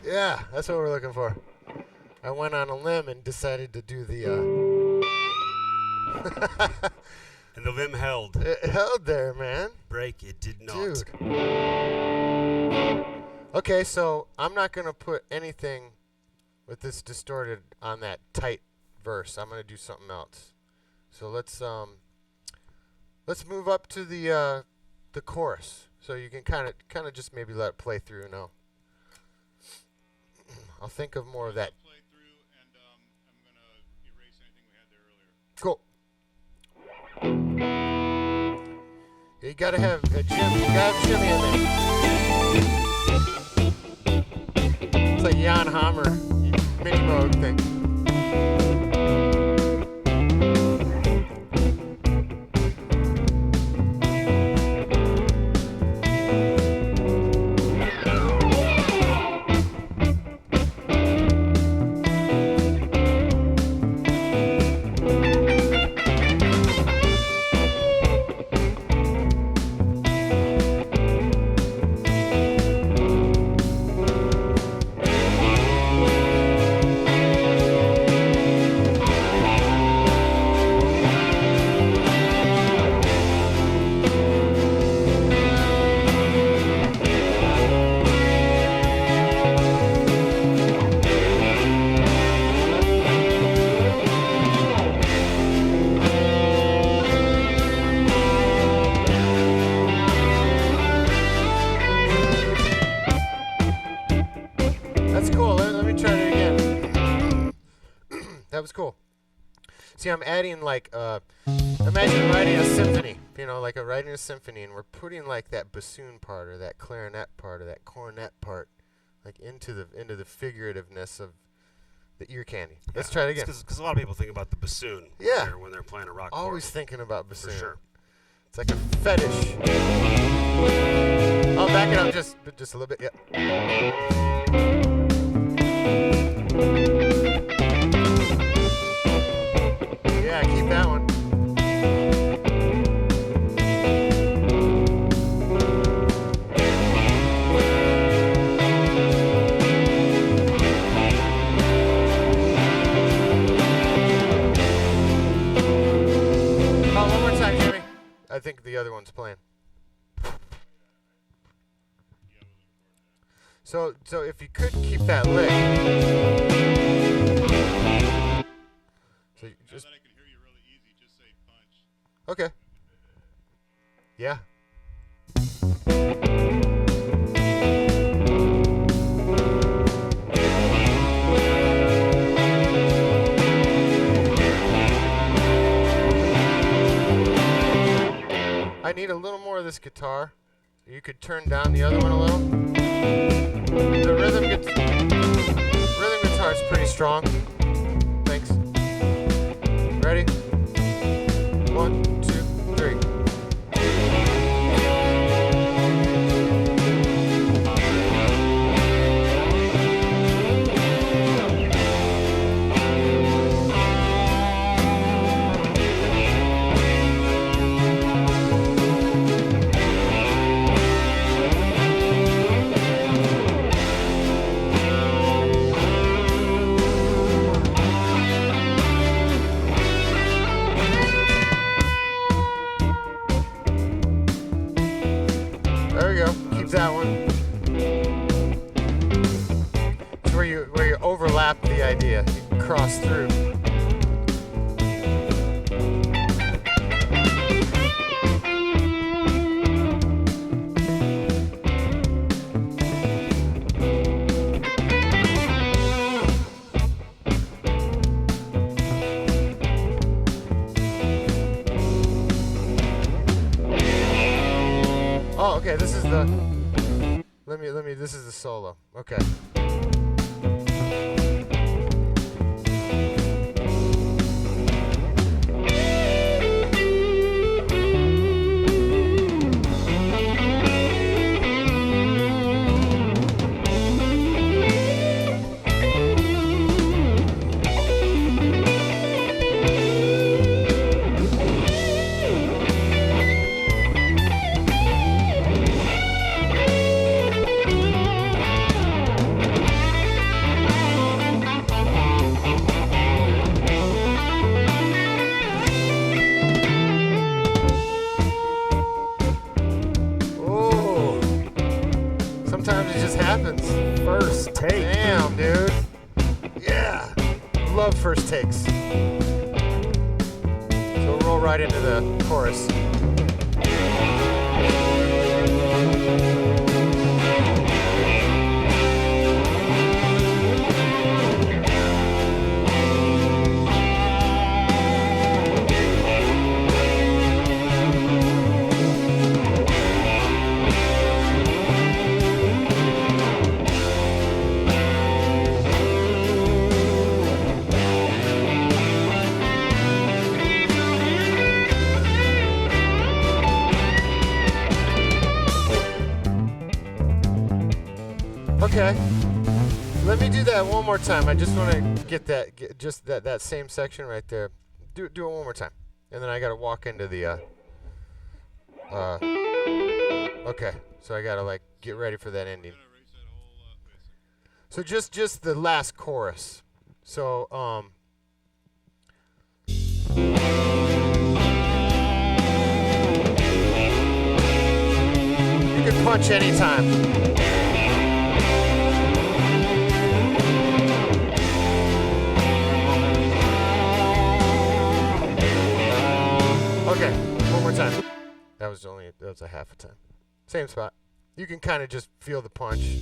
Yeah, that's what we're looking for. I went on a limb and decided to do the And the limb held. It held there, man. Break, it did not. Dude. Okay, so I'm not going to put anything with this distorted on that tight verse. I'm going to do something else. So let's move up to the chorus. So you can kind of just maybe let it play through now. I'll think of more of that. Play through, and I'm going to erase anything we had there earlier. Cool. You gotta have a shimmy in there. It's like Jan Hammer mini mode thing. Cool. See, I'm adding like imagine writing a symphony, like writing a symphony, and we're putting like that bassoon part or that clarinet part or that cornet part like into the figurativeness of the ear candy. Yeah, let's try it again. Because a lot of people think about the bassoon when they're playing a rock chord. Always thinking about bassoon. For sure. It's like a fetish. I'll back it up just a little bit. Yep. Yeah, keep that one. Oh, one more time, Jimmy. I think the other one's playing. So if you could keep that lick. So you just. Okay. Yeah. I need a little more of this guitar. You could turn down the other one a little. The rhythm guitar is pretty strong. Thanks. Ready? 1, 2, 3. you overlap the idea, you cross through. Oh, okay, this is the this is the solo. Okay. Sometimes it just happens. First take. Damn, dude. Yeah. Love first takes. So we'll roll right into the chorus. Okay, let me do that one more time. I just want to get that same section right there. Do it one more time, and then I got to walk into the. Okay, so I got to like get ready for that ending. So just the last chorus. So you can punch anytime. Okay, one more time. That was a half a time. Same spot. You can kind of just feel the punch.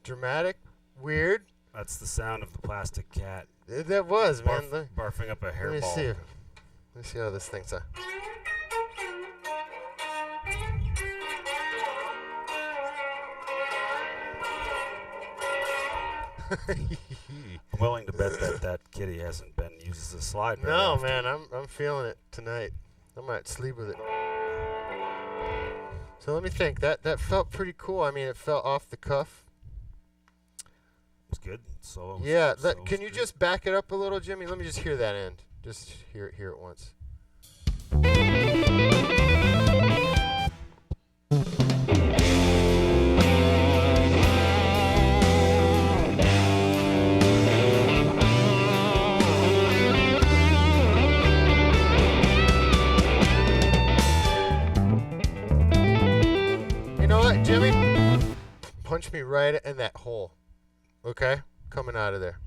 Dramatic, weird. That's the sound of the plastic cat. That was, man. Barfing up a hairball. Let me see. Let me see how this thing's on. I'm willing to bet that kitty hasn't been used as a slide. No, man, I'm feeling it tonight. I might sleep with it. So let me think. That felt pretty cool. I mean, it felt off the cuff. It was good. Solo. Yeah. Can you just back it up a little, Jimmy? Let me just hear that end. Just hear it once. You know what, Jimmy? Punch me right in that hole. Okay? Coming out of there.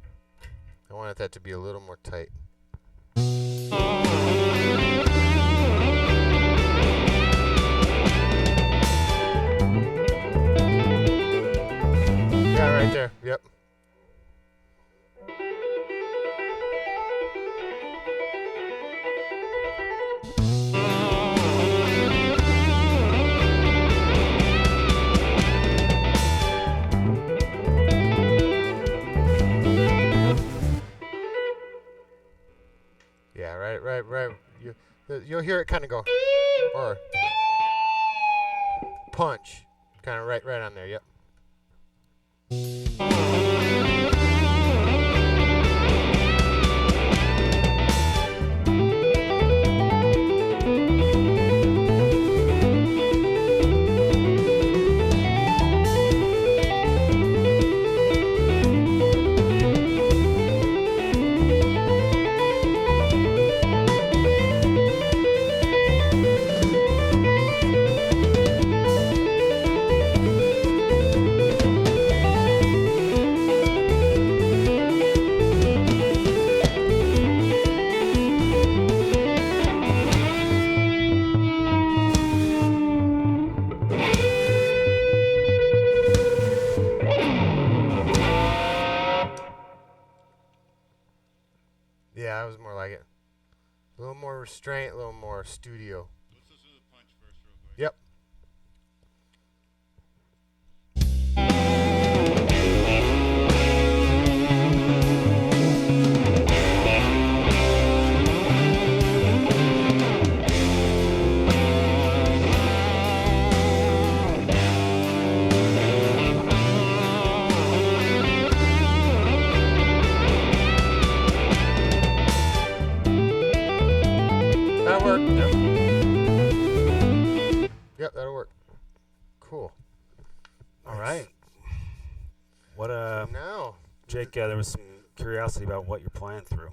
I wanted that to be a little more tight. Yeah, right there. Yep. Yeah, right. You'll hear it kind of go, or punch, kind of right on there. Yep. Yeah, that was more like it. A little more restraint, a little more studio. Let's listen to the punch first, real quick. Yep. That'll work. Yep, that'll work. Cool. All right. What Now, Jake? There was some curiosity about what you're playing through.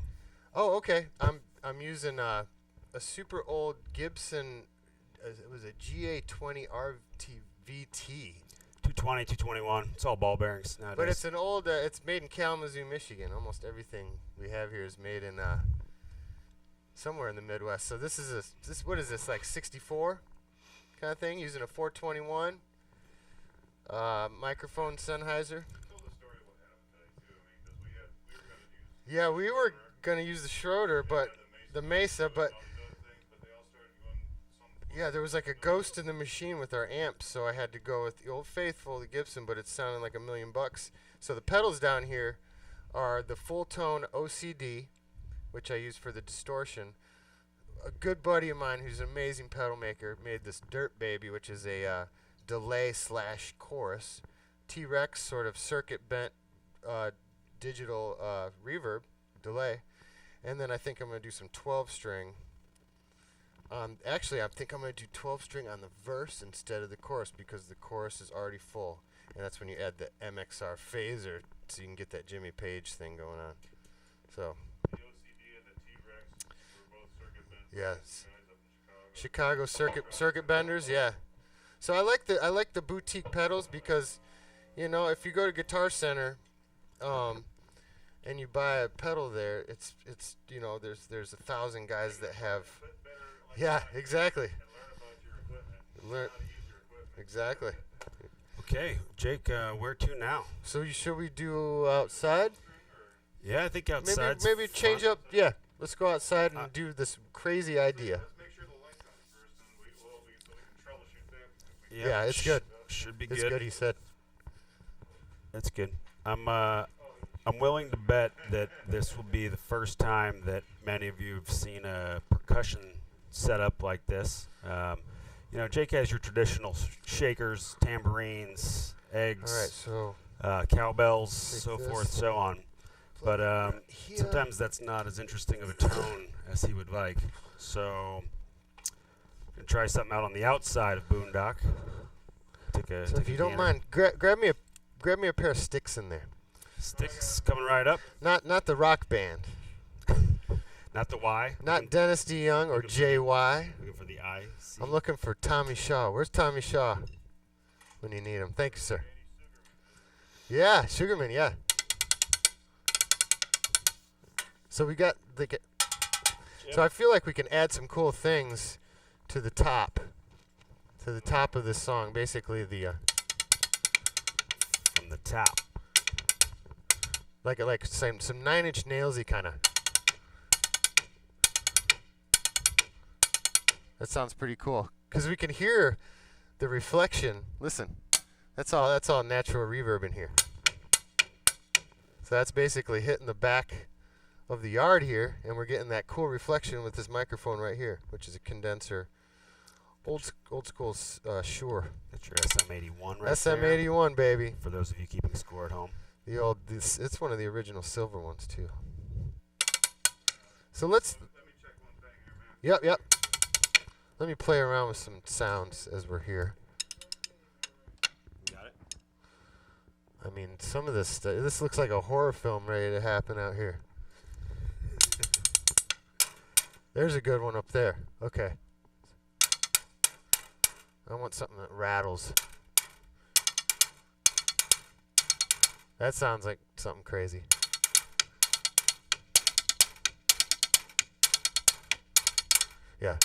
oh, okay. I'm using a super old Gibson. It was a GA20 RTVT. 220, 221. It's all ball bearings nowadays. But it's an old. It's made in Kalamazoo, Michigan. Almost everything we have here is made in somewhere in the Midwest. So this is what is this, like 64 kind of thing? Using a 421 microphone Sennheiser. Tell the story of what happened today, too. I mean, because We were gonna use the Schroeder, but the Mesa, but yeah, there was like a ghost in the machine with our amps, so I had to go with the Old Faithful, the Gibson, but it sounded like $1,000,000. So the pedals down here are the full tone OCD, which I use for the distortion. A good buddy of mine who's an amazing pedal maker made this Dirt Baby, which is a delay / chorus. T-Rex sort of circuit bent digital reverb delay. And then I think I'm going to do some 12-string. Actually, I think I'm going to do 12-string on the verse instead of the chorus because the chorus is already full. And that's when you add the MXR phaser so you can get that Jimmy Page thing going on. So, the OCD and the T-Rex were both circuit bent. yes. Guys up in Chicago. Circuit benders, yeah. So I like the boutique pedals because, if you go to Guitar Center, and you buy a pedal there, it's there's 1,000 guys that have. Yeah, exactly. And learn about your equipment. How to use your equipment. Exactly. Okay, Jake, where to now? So should we do outside? Yeah, I think outside. Maybe change up. Yeah, let's go outside and do this crazy idea. Let's make sure the light's on first, and so we can troubleshoot that. Yeah, it's good. Should be It's good. good, he said. That's good. I'm willing to bet that this will be the first time that many of you have seen a percussion setup like this. Jake has your traditional shakers, tambourines, eggs, All right, so cowbells, take so this forth, so on. But here. sometimes that's not as interesting of a tone as he would like. So, gonna try something out on the outside of Boondock. Take So if you don't mind, grab me a pair of sticks in there. Sticks coming right up. Not the rock band. Not the Y. Not Dennis DeYoung or JY. Looking for the I. C. I'm looking for Tommy Shaw. Where's Tommy Shaw when you need him? Thank you, sir. Yeah, Sugarman, yeah. So we got So I feel like we can add some cool things to the top of this song. Basically the From the top. like some 9 Inch Nailsy kind of. That sounds pretty cool because we can hear the reflection. Listen, that's all natural reverb in here. So that's basically hitting the back of the yard here, and we're getting that cool reflection with this microphone right here, which is a condenser. Old school Shure. That's your SM81 right SM81, baby. For those of you keeping score at home. It's one of the original silver ones, too. So let's... Let me check one thing here, man. Yep. Let me play around with some sounds as we're here. Got it? I mean, some of this looks like a horror film ready to happen out here. There's a good one up there. Okay. I want something that rattles. That sounds like something crazy. Yeah.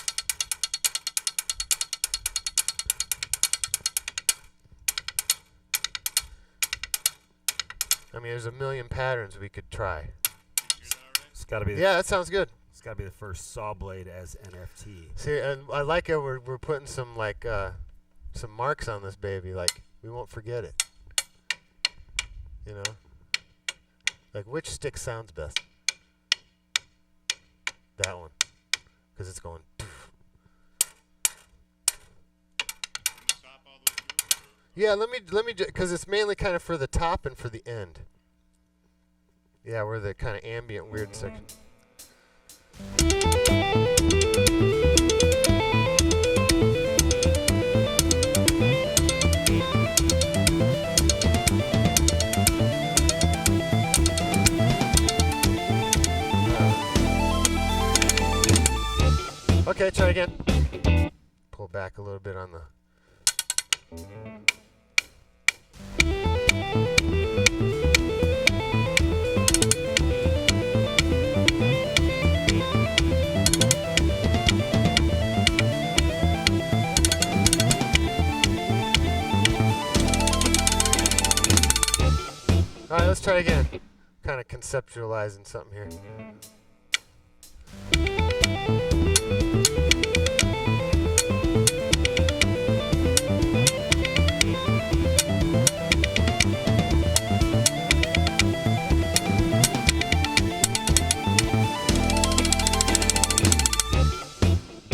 I mean, there's a million patterns we could try. It's got to be. Yeah, that sounds good. It's got to be the first saw blade as NFT. See, and I like it. We're putting some some marks on this baby. Like we won't forget it. You know, like which stick sounds best? That one, because it's going. Yeah, let me because it's mainly kind of for the top and for the end. Yeah, we're the kind of ambient weird section. Okay, try again. Pull back a little bit on the... All right, let's try again. Kind of conceptualizing something here.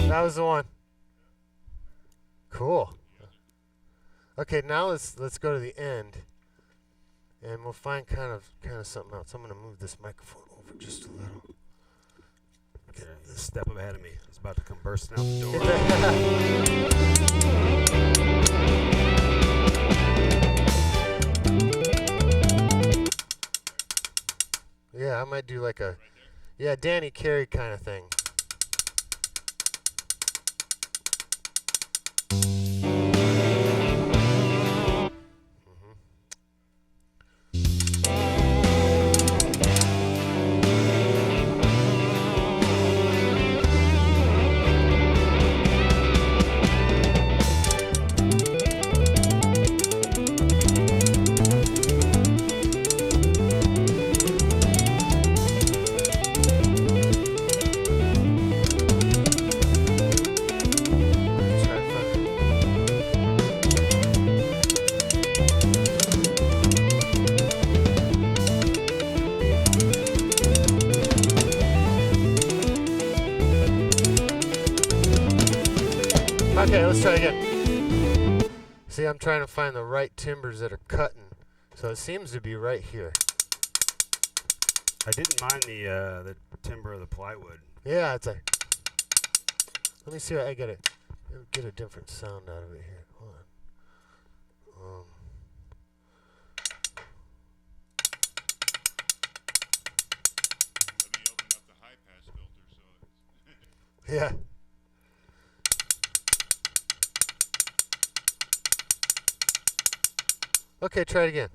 That was the one. Cool. Okay, now let's go to the end, and we'll find kind of something else. I'm gonna move this microphone over just a little. Okay, a step ahead of me. It's about to come bursting out the door. Yeah, I might do like a Danny Carey kind of thing. Okay, let's try again. See, I'm trying to find the right timbers that are cutting. So it seems to be right here. I didn't mind the timber of the plywood. Yeah, it's like... Let me see if I get a different sound out of it here. Hold on. Let me open up the high pass filter so it's Yeah. Okay, try it again.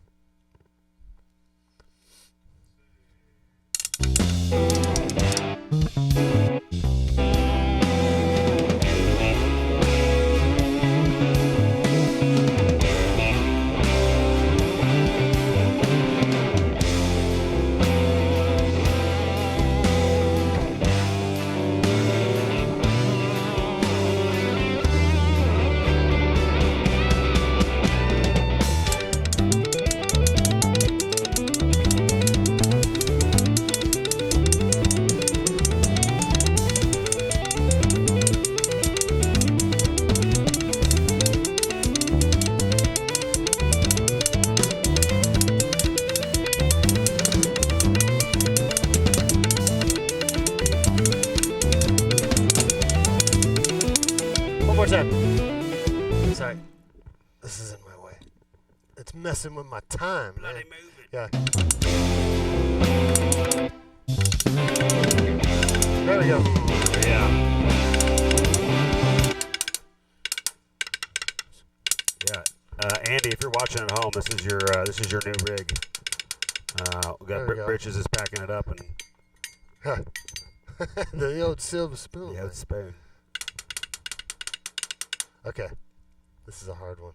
more time. Sorry. This is in my way. It's messing with my time. Bloody Man. move it. Yeah. There we go. Yeah. Andy, if you're watching at home, this is your new rig. We got Britches is packing it up and the old silver spoon. the old spoon. Okay, this is a hard one.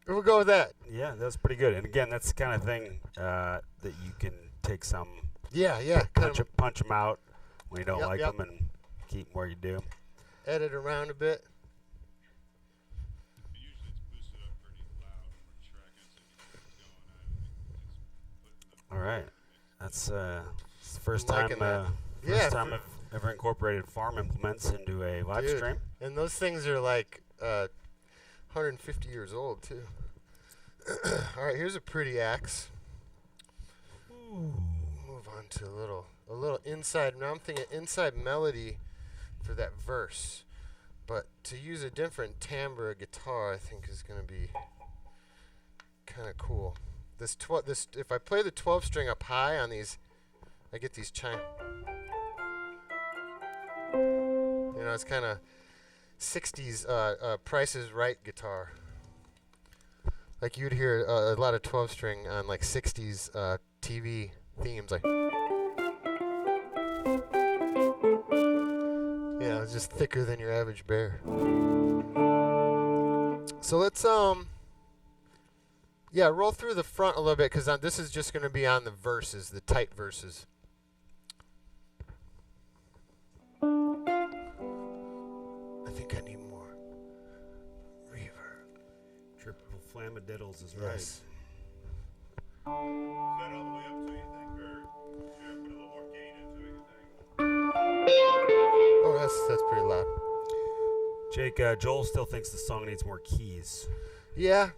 We'll go with that. Yeah, that's pretty good. And again, that's the kind of thing that you can take some. Yeah. Punch them out when you don't like them, and keep them where you do. Edit around a bit. Usually it's boosted up pretty loud when we're tracking, so you can see what's going on. All right, that's the first I'm time. liking that. First time I've ever incorporated farm implements into a live stream. And those things are like 150 years old too. All right, here's a pretty axe. Move on to a little inside. Now I'm thinking inside melody for that verse, but to use a different timbre guitar, I think is going to be kind of cool. This if I play the 12 string up high on these, I get these chime. You know, it's kind of 60s Price is Right guitar. Like you'd hear a lot of 12 string on like 60s TV themes, like. Yeah, it's just thicker than your average bear. So let's roll through the front a little bit, because this is just going to be on the verses, the tight verses. I think I need more reverb. Triple flamadiddles is Yes. right. Is that all the way up to you think, or should I put a little more gain into it, you think? Oh, that's pretty loud. Jake, Joel still thinks the song needs more keys. Yeah.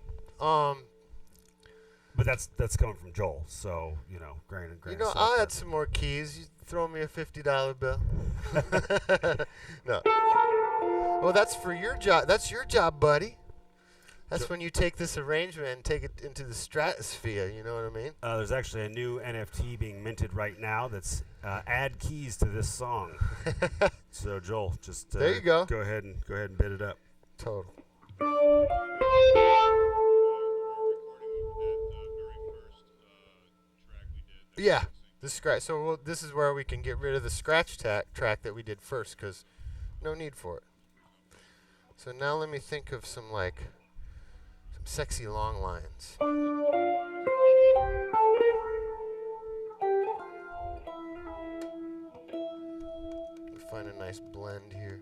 But that's coming from Joel, so Griner. You know, I'll add some more keys. You throw me a $50 bill. No. Well, that's for your job. That's your job, buddy. That's when you take this arrangement and take it into the stratosphere. You know what I mean? There's actually a new NFT being minted right now that's add keys to this song. So Joel, just there you go. Go ahead and bid it up. Total. Yeah, the scratch. So this is where we can get rid of the scratch track that we did first, because no need for it. So now let me think of some sexy long lines. Find a nice blend here.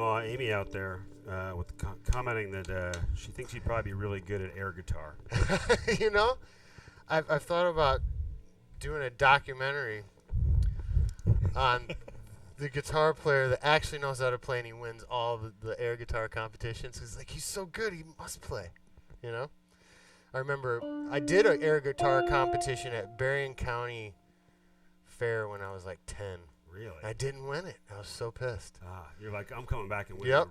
sister-in-law Amy out there with commenting that she thinks you'd probably be really good at air guitar. You know, I've thought about doing a documentary on the guitar player that actually knows how to play, and he wins all the air guitar competitions. He's like, he's so good, he must play. You know, I remember I did an air guitar competition at Berrien County Fair when I was like 10. Really? I didn't win it. I was so pissed. You're like, I'm coming back and win Yep. a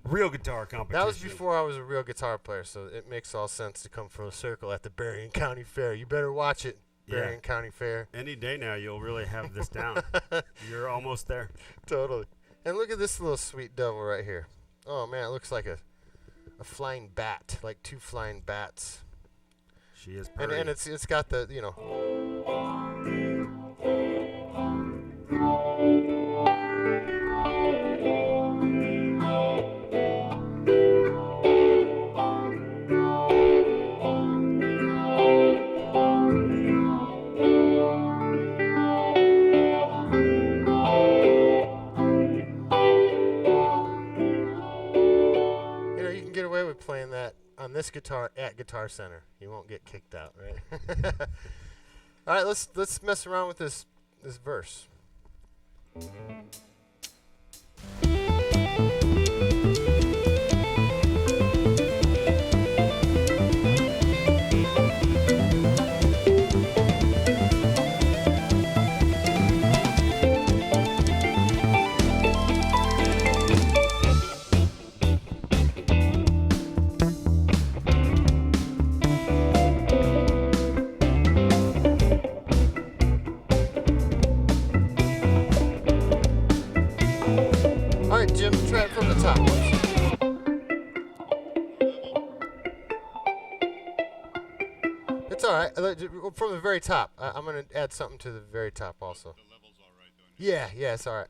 real guitar competition. That was before I was a real guitar player, so it makes all sense to come full circle at the Berrien County Fair. You better watch it, Berrien County Fair. Any day now, you'll really have this down. You're almost there. Totally. And look at this little sweet devil right here. Oh, man, it looks like a flying bat, like 2 flying bats. She is pretty. And it's got the, you know. Playing that on this guitar at Guitar Center. You won't get kicked out, right? All right, let's mess around with this verse. Jim, try it from the top. It's all right. From the very top. I'm going to add something to the very top also. The level's all right, don't you? Yeah, it's all right.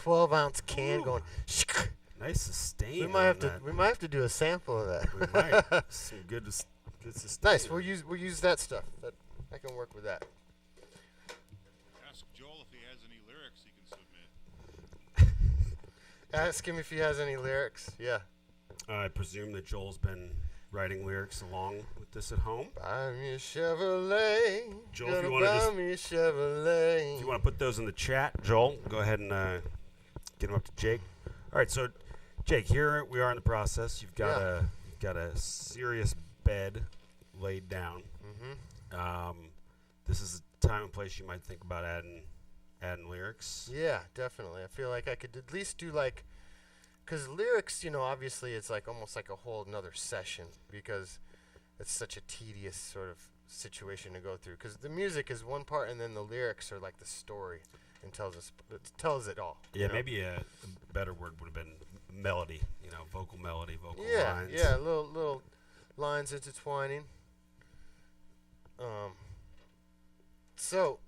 12-ounce can Ooh. going. Nice sustain. We might have to do a sample of that. We might. Some good sustain. Nice. We'll use that stuff. I can work with that. Ask Joel if he has any lyrics he can submit. Ask him if he has any lyrics. Yeah. I presume that Joel's been writing lyrics along with this at home. Buy me a Chevrolet. Joel, if you wanna wanna buy me a Chevrolet. If you want to put those in the chat, Joel, go ahead and get them up to Jake. All right, so Jake, here we are in the process. You've got a serious bed laid down. Mm-hmm. This is a time and place you might think about adding lyrics. Yeah, definitely. I feel like I could at least do like, because lyrics, obviously it's like almost like a whole another session because it's such a tedious sort of situation to go through. Because the music is one part, and then the lyrics are like the story and tells it all. Yeah, maybe a better word would have been melody. Vocal melody, vocal lines. Yeah, little lines intertwining. So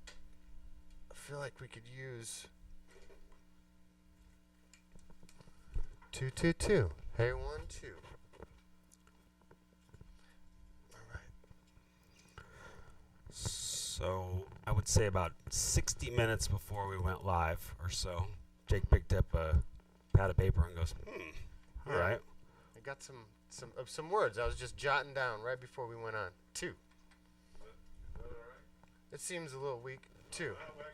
I feel like we could use 222. Hey, 1 2. All right. So I would say about 60 minutes before we went live or so, Jake picked up a pad of paper and goes, all right. I got some words I was just jotting down right before we went on. 2. Is that all right? It seems a little weak. 2. Well, actually,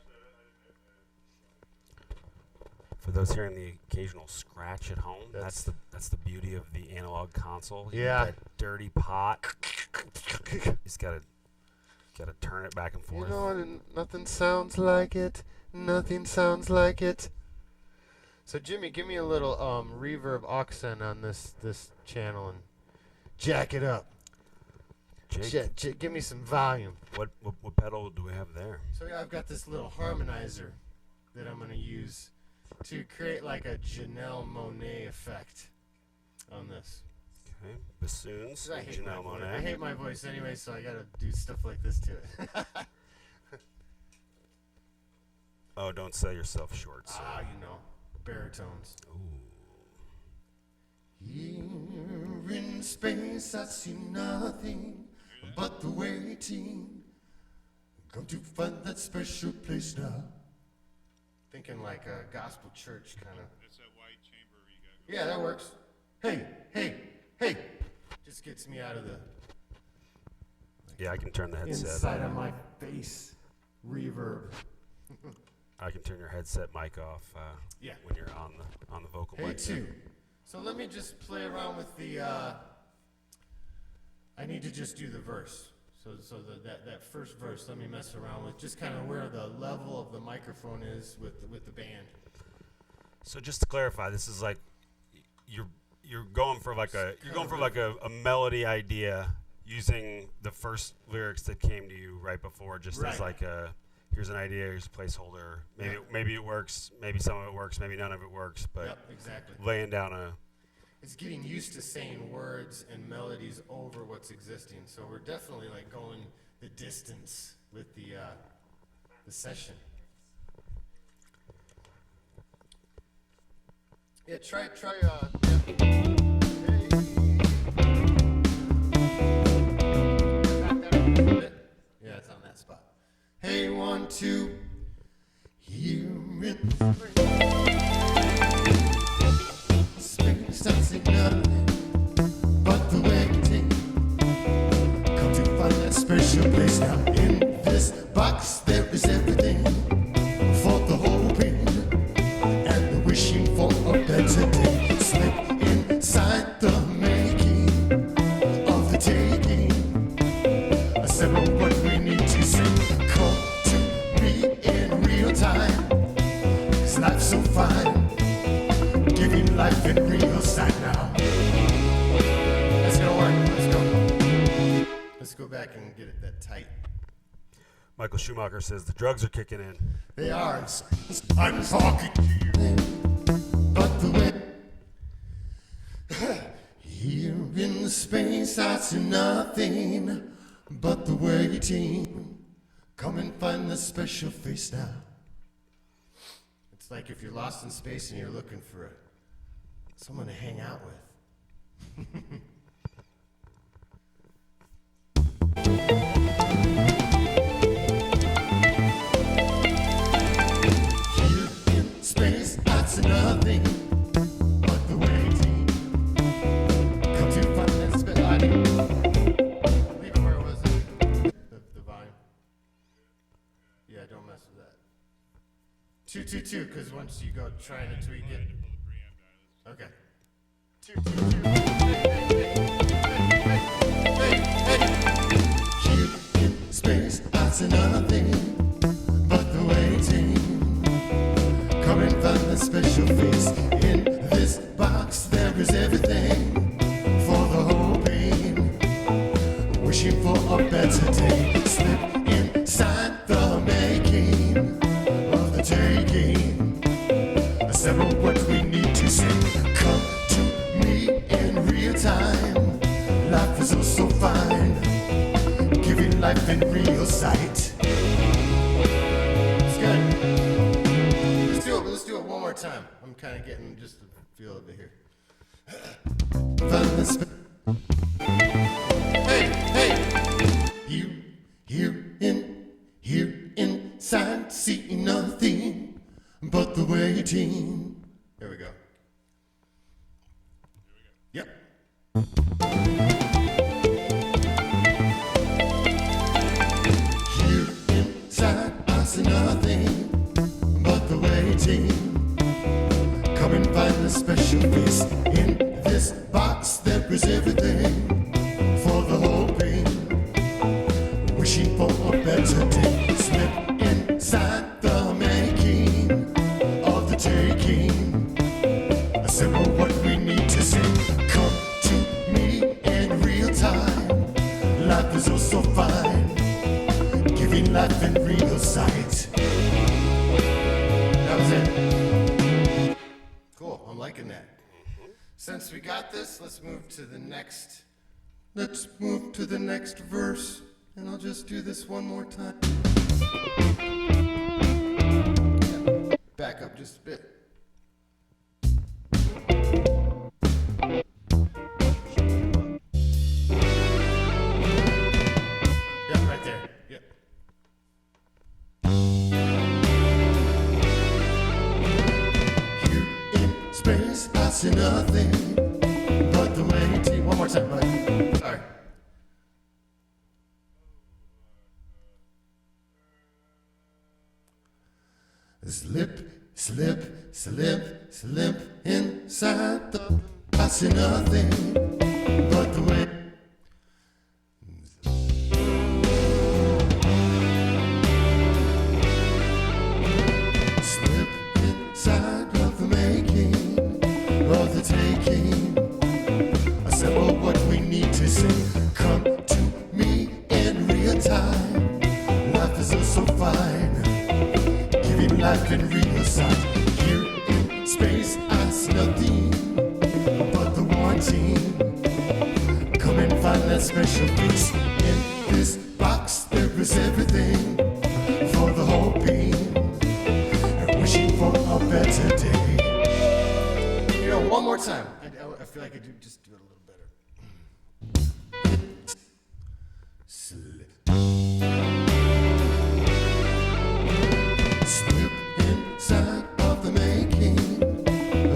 For those hearing the occasional scratch at home, That's- that's the beauty of the analog console. You Yeah. get that dirty pot. You just gotta turn it back and forth. Nothing sounds like it. Nothing sounds like it. So Jimmy, give me a little reverb accent on this channel and jack it up. Jake, Give me some volume. what pedal do we have there? So yeah, I've got this little harmonizer that I'm gonna use to create like a Janelle Monáe effect on this. Okay, bassoons, 'Cause I hate my Janelle voice. Monáe. I hate my voice anyway, so I gotta do stuff like this to it. Oh, don't sell yourself short, sir. Baritones. Ooh. Here in space I see nothing but the waiting. Come to find that special place now. Thinking like a gospel church kind of. that's that white chamber you got. Yeah, that works. Hey. Just gets me out of the Yeah, I can turn the headset. inside of my face reverb. I can turn your headset mic off Yeah. when you're on the vocal Hey, mic. 2. So let me just play around with the, I need to just do the verse. So that first verse, let me mess around with just kind of where the level of the microphone is with the band. So just to clarify, this is like you're going for like a melody idea using the first lyrics that came to you right before, just as Right. like here's an idea, here's a placeholder. Maybe it works, maybe some of it works, maybe none of it works, but Yep, exactly. laying down It's getting used to saying words and melodies over what's existing. So we're definitely like going the distance with the session. Yeah, try. Yeah, it's on that spot. Hey, 1 2. Here in space, I see nothing but the waiting. Come to find that special place now. In this box, there is everything for the hoping and the wishing for a better day. Slip inside the making of the taking. I said, what we need to say. Come to me in real time. 'Cause life's so fine. Giving life in real sight now. That's gonna work. Let's go back and get it that tight. Michael Schumacher says the drugs are kicking in. They are. I'm talking to you. But the way here in space I see nothing but the waiting. Come and find the special face now. It's like if you're lost in space and you're looking for someone to hang out with. Here in space, that's nothing but the waiting. Come to find that spit lighting. Leave it where it was. The volume. Yeah, don't mess with that. 222, because once you go trying to tweak it. Okay. 222. Hey. Here in space, I see nothing but the waiting. Come and find the special face. In this box, there is everything for the hoping. Wishing for a better day. Slip inside the making of the taking. Assemble what we need to say. Come to me in real time. Life is oh so fine. Giving life in real sight. It's good. Let's do it one more time. I'm kind of getting just a feel of it here. Hey. You here inside, see nothing but the waiting. There we go. Yep. Here inside, I see nothing but the waiting. Come and find the special face. In this box, there is everything for the hoping. Wishing for a better day. Slip inside the making of the taking. Assemble what we need to say. Come to me in real time. Life is oh so fine. Giving life in real sight. That was it. Cool, I'm liking that. Since we got this, let's move to the next. Let's move to the next verse. And I'll just do this one more time. Back up just a bit. Yeah, right there. Yep. Here in space, I see nothing but the waiting. One more time, buddy. Sorry. Slip inside the. I see nothing but the way. Slip inside of the making of the taking. Assemble what we need to say. Come to me in real time. Life is oh so fine. Giving life in real sight. Here in space, I see nothing but the wanting. Come and find that special piece. In this box, there is everything for the hoping. And wishing for a better day. You know, one more time. I feel like I do just do it a little better. Slip inside of the making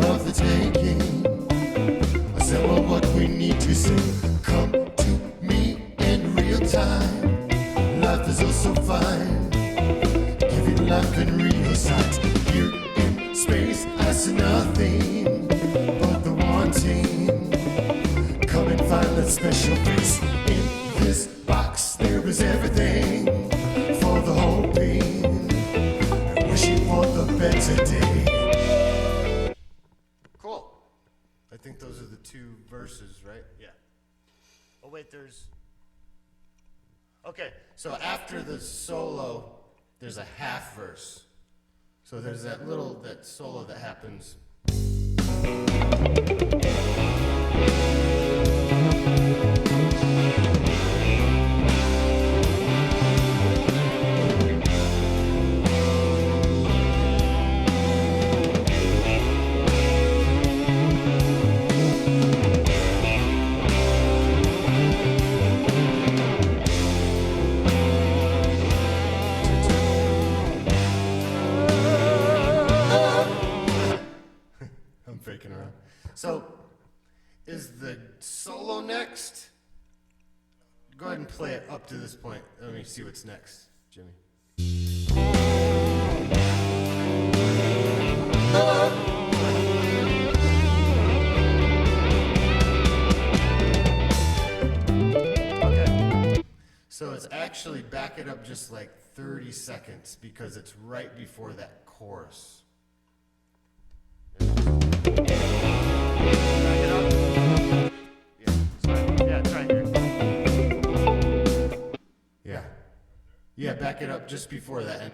of the taking. Assemble what we need to say. Come to me in real time. Life is oh so fine. Giving life in real sight. Here in space, I see nothing but the wanting. Come and find that special face. In this box, there is everything for the hoping. Wishing for the better day. Cool. I think those are the two verses, right? Yeah. Oh, wait, there's. Okay, so after the solo, there's a half verse. So there's that solo that happens. the solo next. Go ahead and play it up to this point. Let me see what's next, Jimmy. Okay. So it's actually back it up just like 30 seconds because it's right before that chorus. Yeah, back it up just before that. And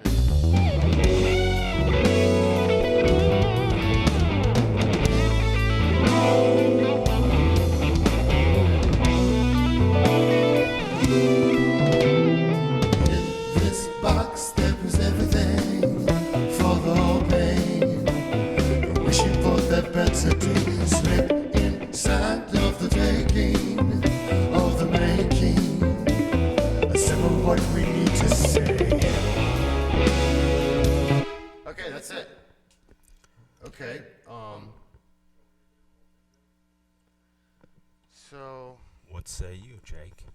in this box there was everything for the whole pain. Wishing for that better day, slip inside of the taking of the making. A simple what we need to say. Okay, that's it. Okay, so What say you, Jake?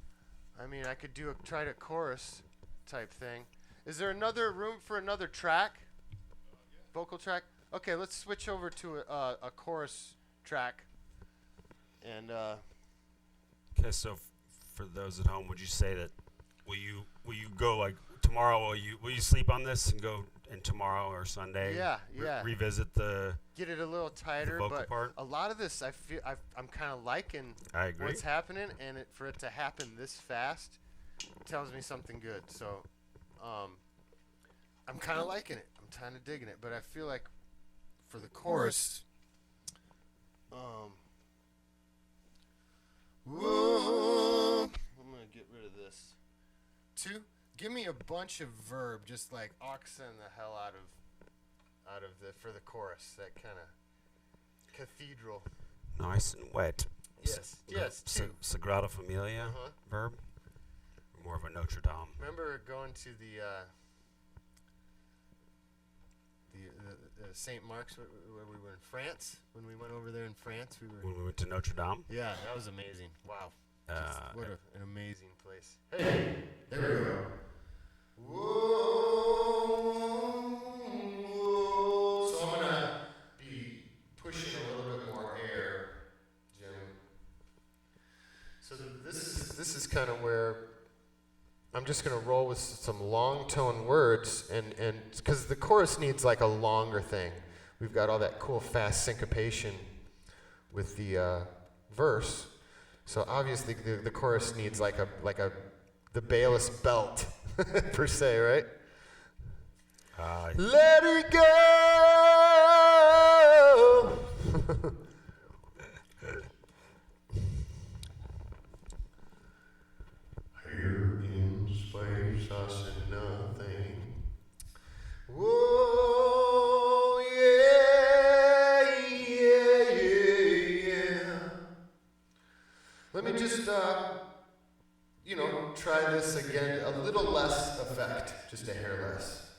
I mean, I could try to chorus type thing. Is there another room for another track? Vocal track? Okay, let's switch over to a chorus track. And Okay, so for those at home, would you say that will you go like tomorrow? Will you sleep on this and go and tomorrow or Sunday? Yeah. Revisit the get it a little tighter, vocal but part? a lot of this I'm kind of liking I agree. what's happening, and for it to happen this fast tells me something good. So I'm kind of liking it. I'm kind of digging it, but I feel like for the chorus, whoa, I'm gonna get rid of this. 2, give me a bunch of verb, just like oxen the hell out of for the chorus, that kind of cathedral. Nice and wet. Yes, yes. 2. Sagrada Familia verb. Or more of a Notre Dame. Remember going to the St. Mark's where we were in France? When we went over there in France, When we went to Notre Dame. Yeah, that was amazing. Wow. What an amazing place. Hey, there we go. Whoa. So I'm going to be pushing a little bit more air, Jim. So this is kind of where I'm just going to roll with some long tone words, and because the chorus needs like a longer thing. We've got all that cool fast syncopation with the verse. So obviously the chorus needs like the Bayless belt per se, right? Let it go. Here in space I see nothing. Whoa, yeah. Let me just, try this again. A little less effect, just a hair less.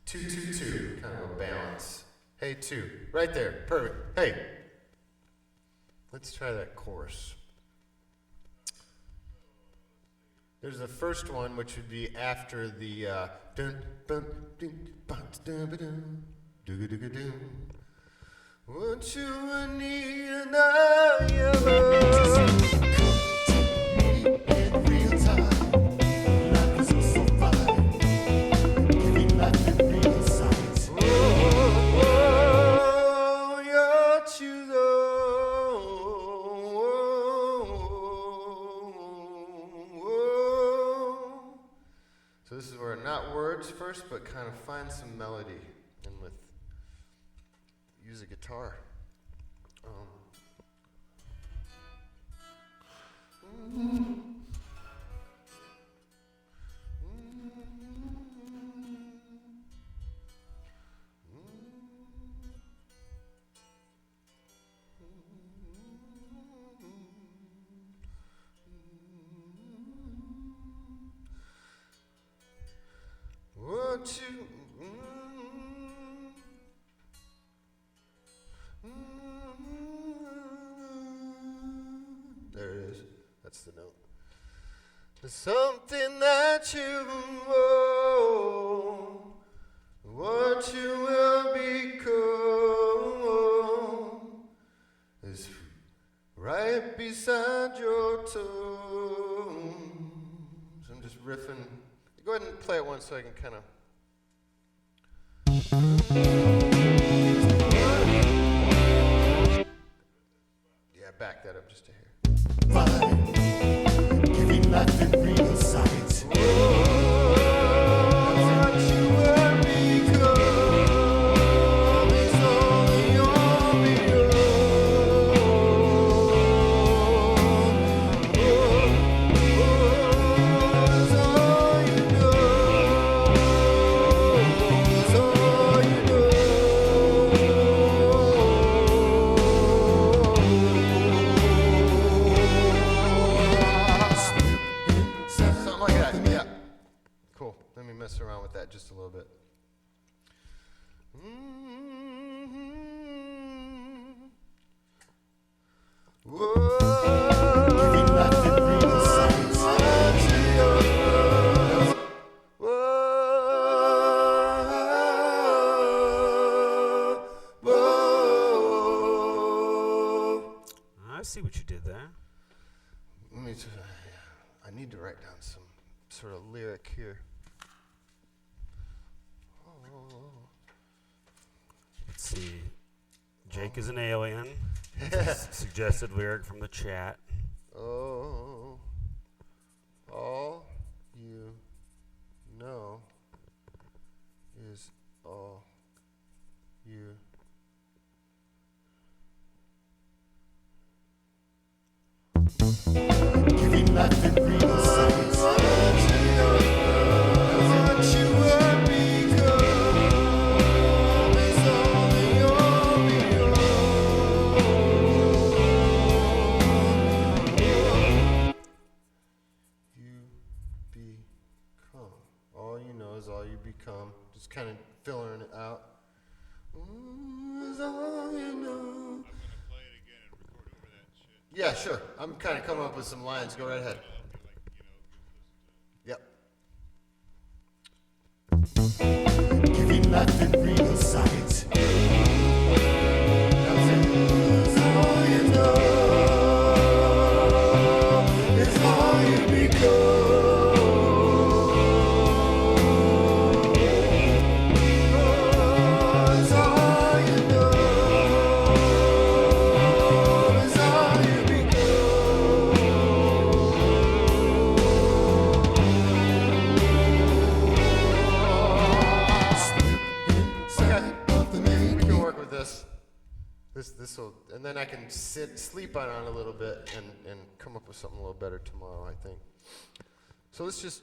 2, 2, 2, kind of a balance. Hey, 2, right there, perfect. Hey, let's try that chorus. There's the first one, which would be after the dun dun dun dun dun dun dun dun dun. What you need and in real time. Life is so fine. Giving life in real sight. Whoa, you're too low. Whoa. So this is where not words first, but kind of find some melody, and use a guitar. What you What's the note? There's something that you know, what you will become is right beside your tongue. So I'm just riffing. Go ahead and play it once so I can kind of. Yeah, back that up just a hair. Fine, giving life in real sight. What you will become is all you'll become. Is all you know. Is all you know. Something like that, yeah. Cool. Let me mess around with that just a little bit. I see what you did there. Let me. I need to write down some sort of lyric here. Let's see. Jake is an alien. Suggested lyric from the chat. Oh, all you know is all you. Giving life in real sight. What you will become is all you'll become. You become. All you know is all you become. Just kind of filling it out. Is all you know. I'm gonna play it again and record over that shit. Yeah, sure. I'm kind of coming up with some lines. Go right ahead. Yep. Giving life in real sight. Is all you know. Is all you become. Is all you know. Is all you become. We can work with this. This will, and then I can sleep on it a little bit, and come up with something a little better tomorrow, I think. So let's just,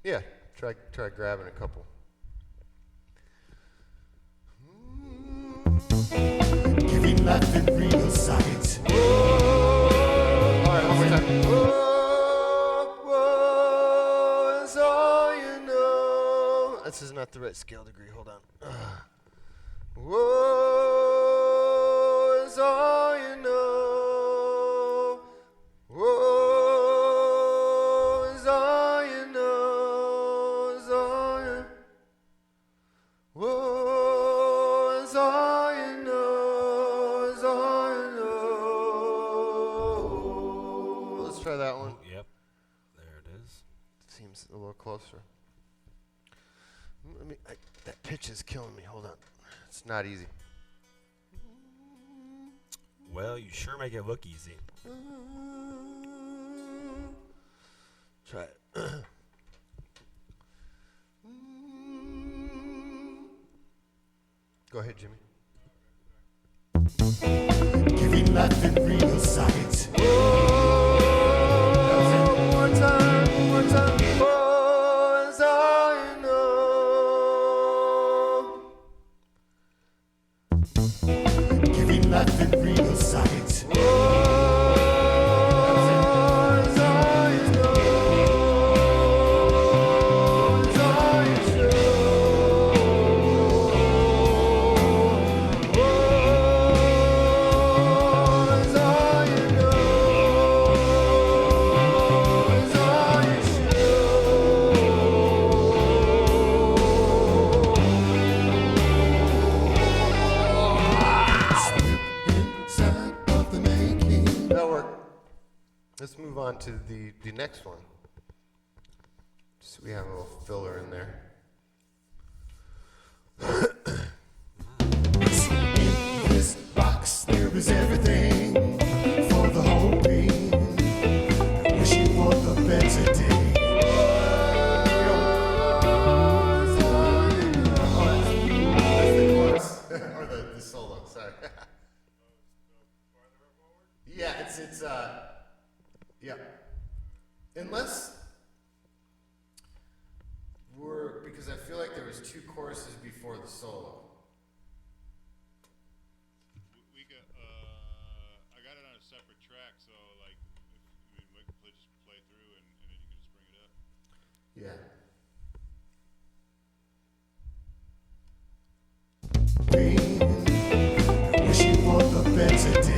yeah, try grabbing a couple. Giving life in real sight. All right, one more time. Whoa, is all you know. This is not the right scale degree. Hold on. Whoa, is all you know. Whoa, is all you know. Is all you. Whoa, is all you know. Is all you know. Let's try that one. Yep. There it is. Seems a little closer. That pitch is killing me. Hold on. It's not easy. Well, you sure make it look easy. Try it. Go ahead, Jimmy. Giving life in real sight. One more time, one more time. Oh, is all you know. Giving life in real sight. Oh, is all you know. let's move on to the next one. So we have a little filler in there. In this box there is everything for the whole pain. Wishing for the better day. Or the solo, sorry. Yeah, it's yeah. Unless because I feel like there was 2 choruses before the solo. We got, I got it on a separate track, so like, we can just play through and then you can just bring it up. Yeah. Wishing for the better day.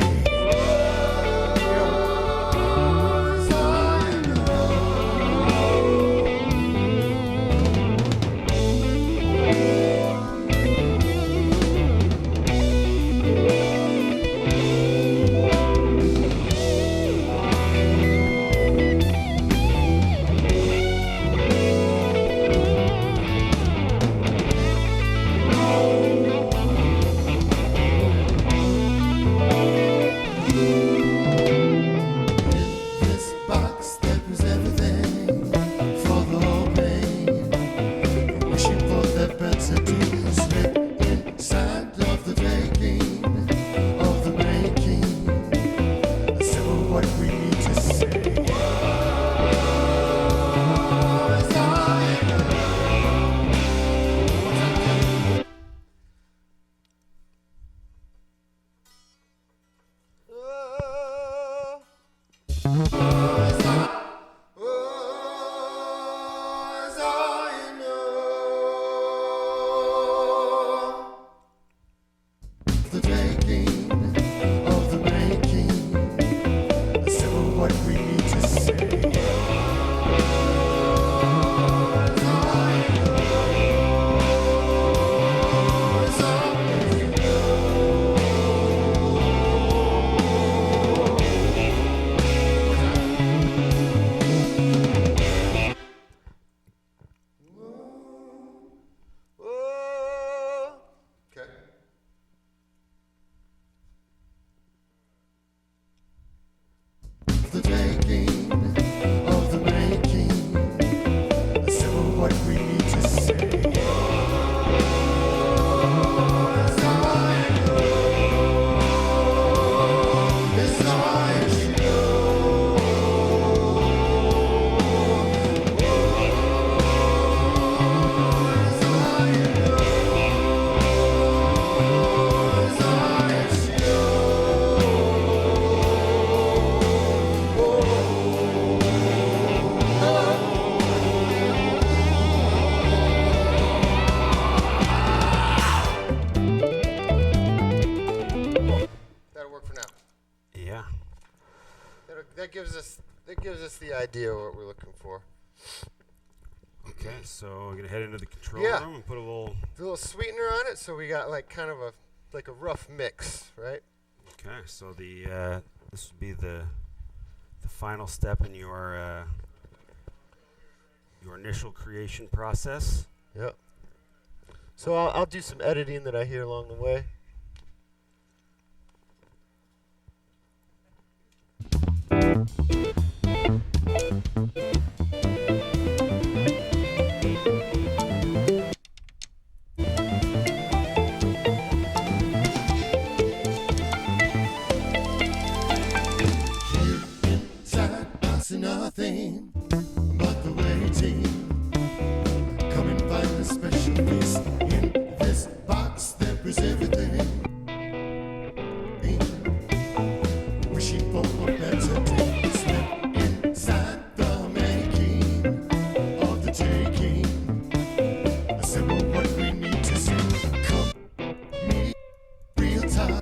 That gives us the idea of what we're looking for. Okay, so we're gonna head into the control Yeah. room and put a little Sweetener on it, so we got like kind of a rough mix, right? Okay, so the this would be the final step in your initial creation process. Yep. So I'll do some editing that I hear along the way. Nothing but the waiting. Come and find a special place in this box. There is everything. Wishing for a better day. Slip inside the making of the taking. Assemble what we need to see. Come meet real time.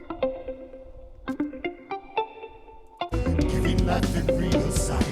Giving life in real sight.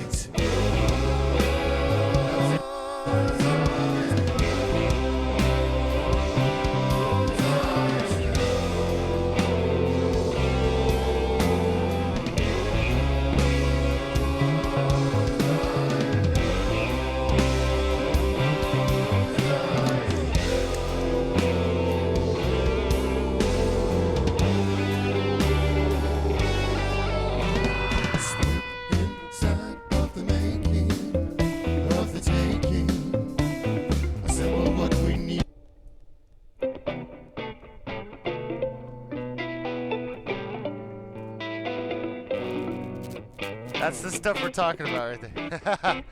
That's the stuff we're talking about right there.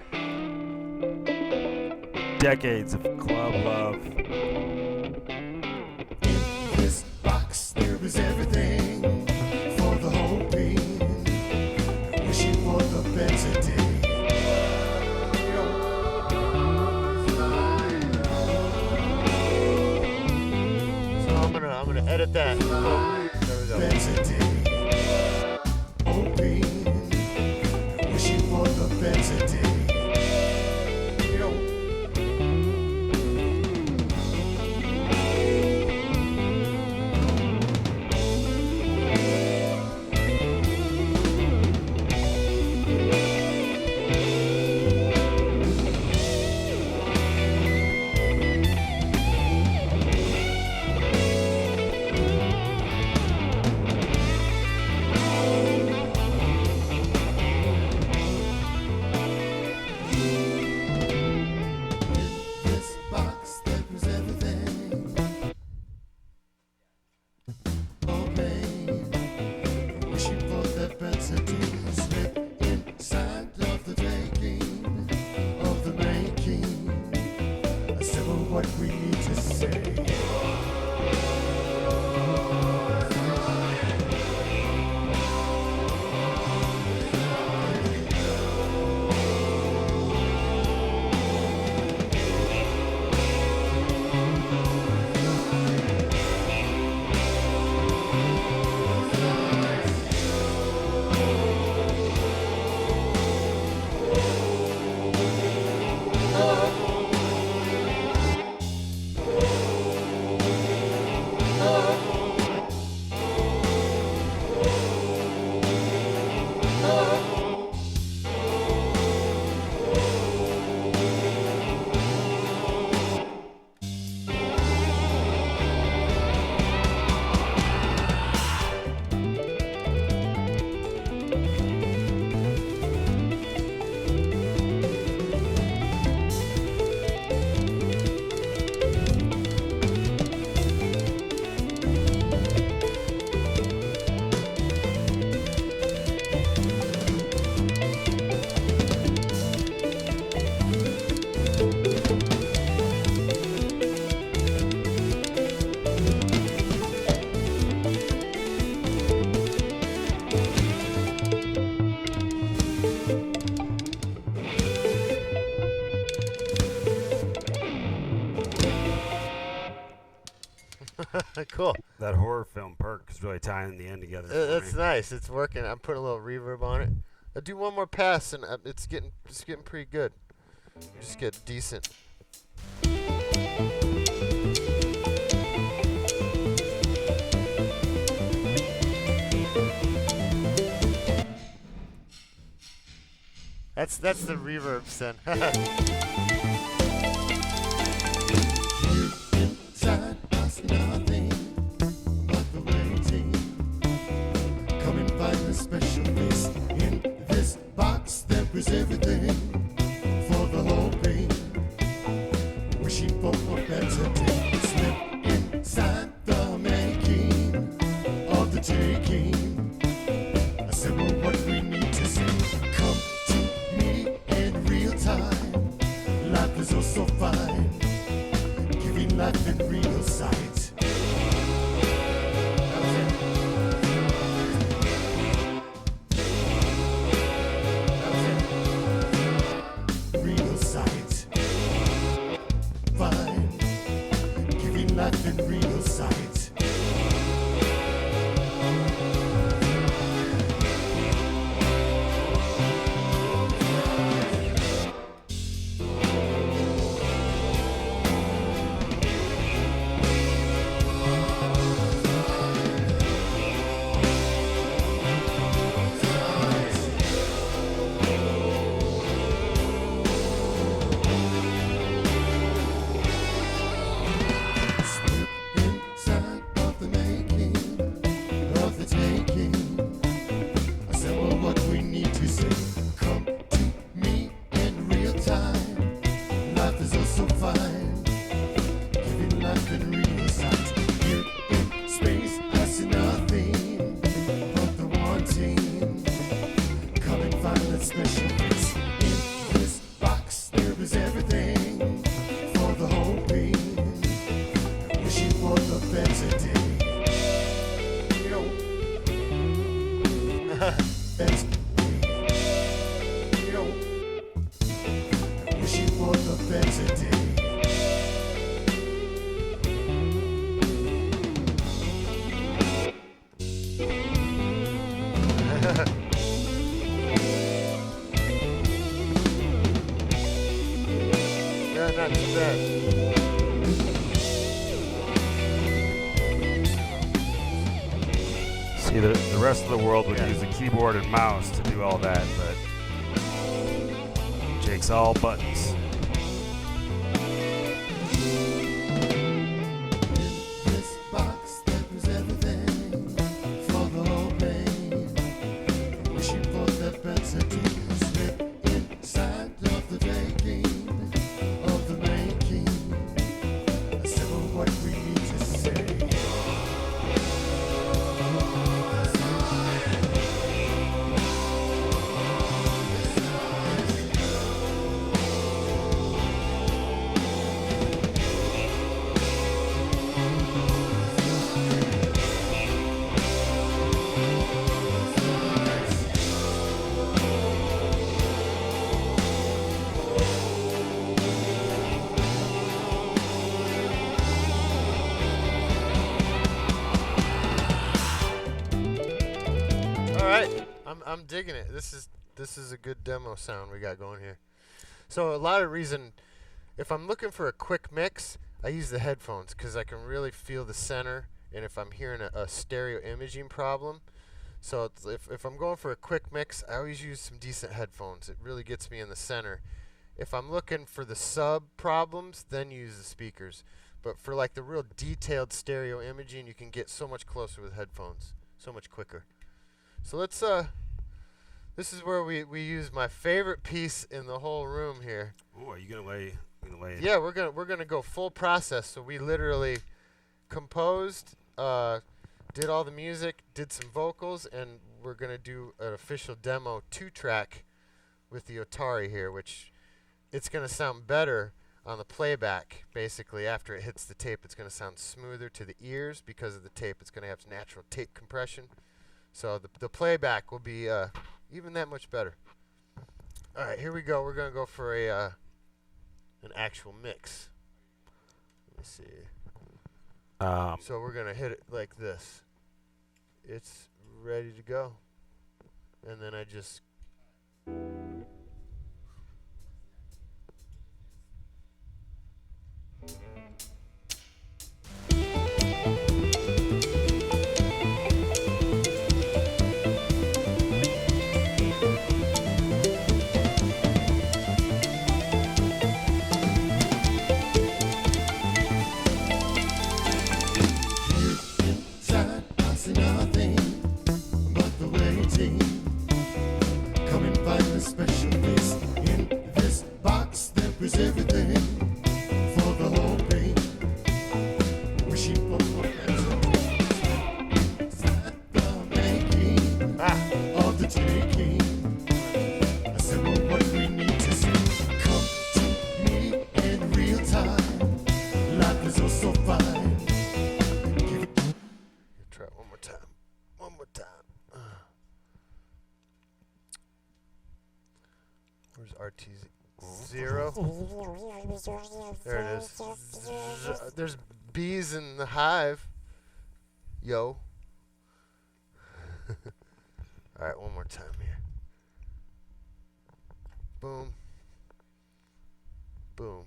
Decades of club love. In this box there is everything for the hoping, wishing for the better day. So I'm gonna edit that. Oh, there we go. Better day. Hoping, wishing for the better day. Cool. That horror film perk is really tying the end together. That's nice. It's working. I'm putting a little reverb on it. I'll do one more pass, and it's getting pretty good. Just get decent. That's the reverb then. Inside us nothing but the waiting. Come and find a special place. In this box there is everything for the hoping, wishing for a better day. Slip inside the making of the taking. Assemble what we need to say. Come to me in real time. Life is oh so fine. Giving life in real sight. Real sight. Fine. Giving life in real sight. Find special place. In this box there is everything for the whole being. Wishing for the better day. You know, that's you know, wishing for the better day. Yeah, not too bad. See, the rest of the world would Yeah. use a keyboard and mouse to do all that, but Jake's all buttons. This box that was everything for the whole pain. Wishing for the better day. Slip inside of the taking of the making. A simple what we need to say. All right, I'm digging it. This is a good demo sound we got going here. So a lot of reason, if I'm looking for a quick mix, I use the headphones because I can really feel the center, and if I'm hearing a stereo imaging problem. So it's, if I'm going for a quick mix, I always use some decent headphones. It really gets me in the center. If I'm looking for the sub problems, then use the speakers. But for like the real detailed stereo imaging, you can get so much closer with headphones, so much quicker. So let's this is where we use my favorite piece in the whole room here. Oh, are you gonna lay? Yeah, we're gonna go full process. So we literally composed, did all the music, did some vocals, and we're gonna do an official demo 2-track with the Otari here, which it's gonna sound better on the playback. Basically, after it hits the tape, it's gonna sound smoother to the ears because of the tape. It's gonna have natural tape compression. So the playback will be even that much better. All right, here we go. We're gonna go for an actual mix. Let me see. So we're gonna hit it like this. It's ready to go, and then I just. Inside, I see nothing but the waiting. Come and find the special place. In this box there is everything for the whole pain. Wishing for inside the making of the taking. A simple what we need to see. Come to me in real time. Life is oh so fine. Try it one more time. One more time. Where's RT0? There it is. There's bees in the hive. Yo. All right, one more time here. Boom. Boom.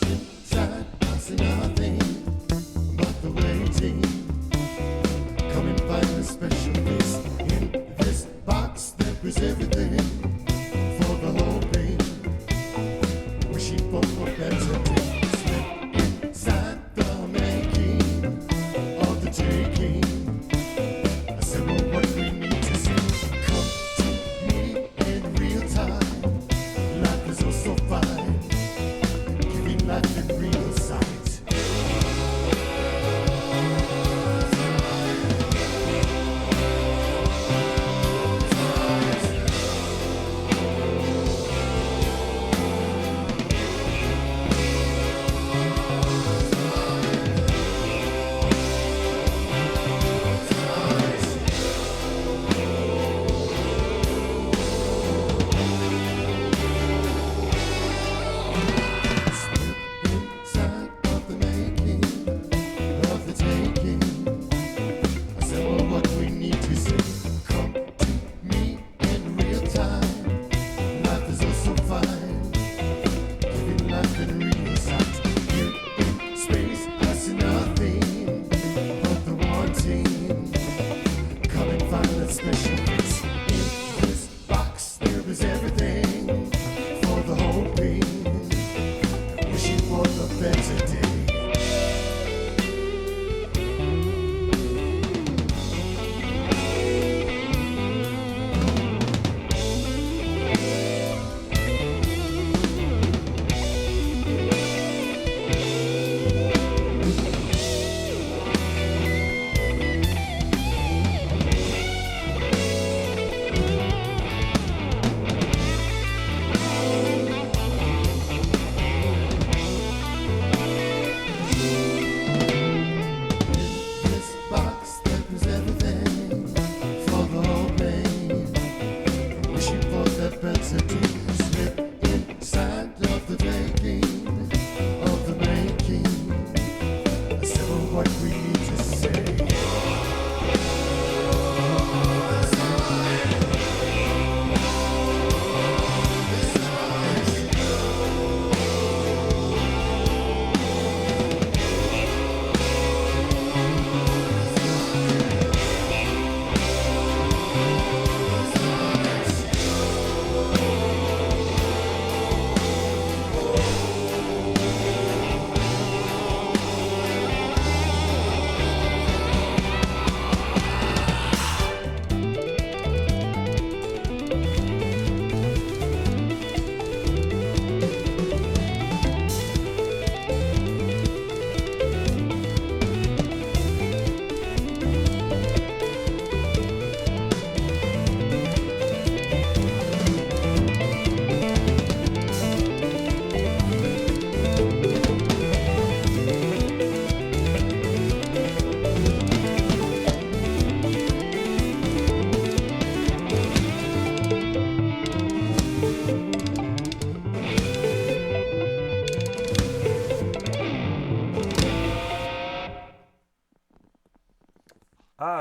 Inside, I see nothing but the waiting. Come and find the special place. In this box there is everything for the whole pain.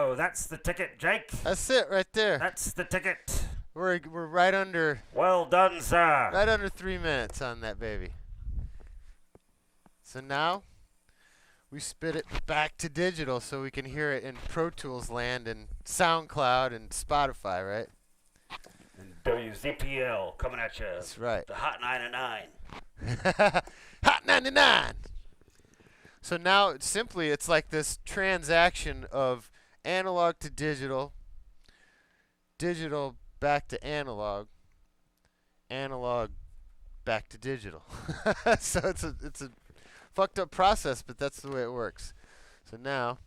So that's the ticket, Jake. That's it right there. That's the ticket. We're right under Well done, sir. right under 3 minutes on that baby. So now we spit it back to digital so we can hear it in Pro Tools land and SoundCloud and Spotify, right? And WZPL coming at you. That's right. The Hot 99. Hot 99. So now simply it's like this transaction of analog to digital, digital back to analog, analog back to digital. So it's a fucked up process, but that's the way it works. So now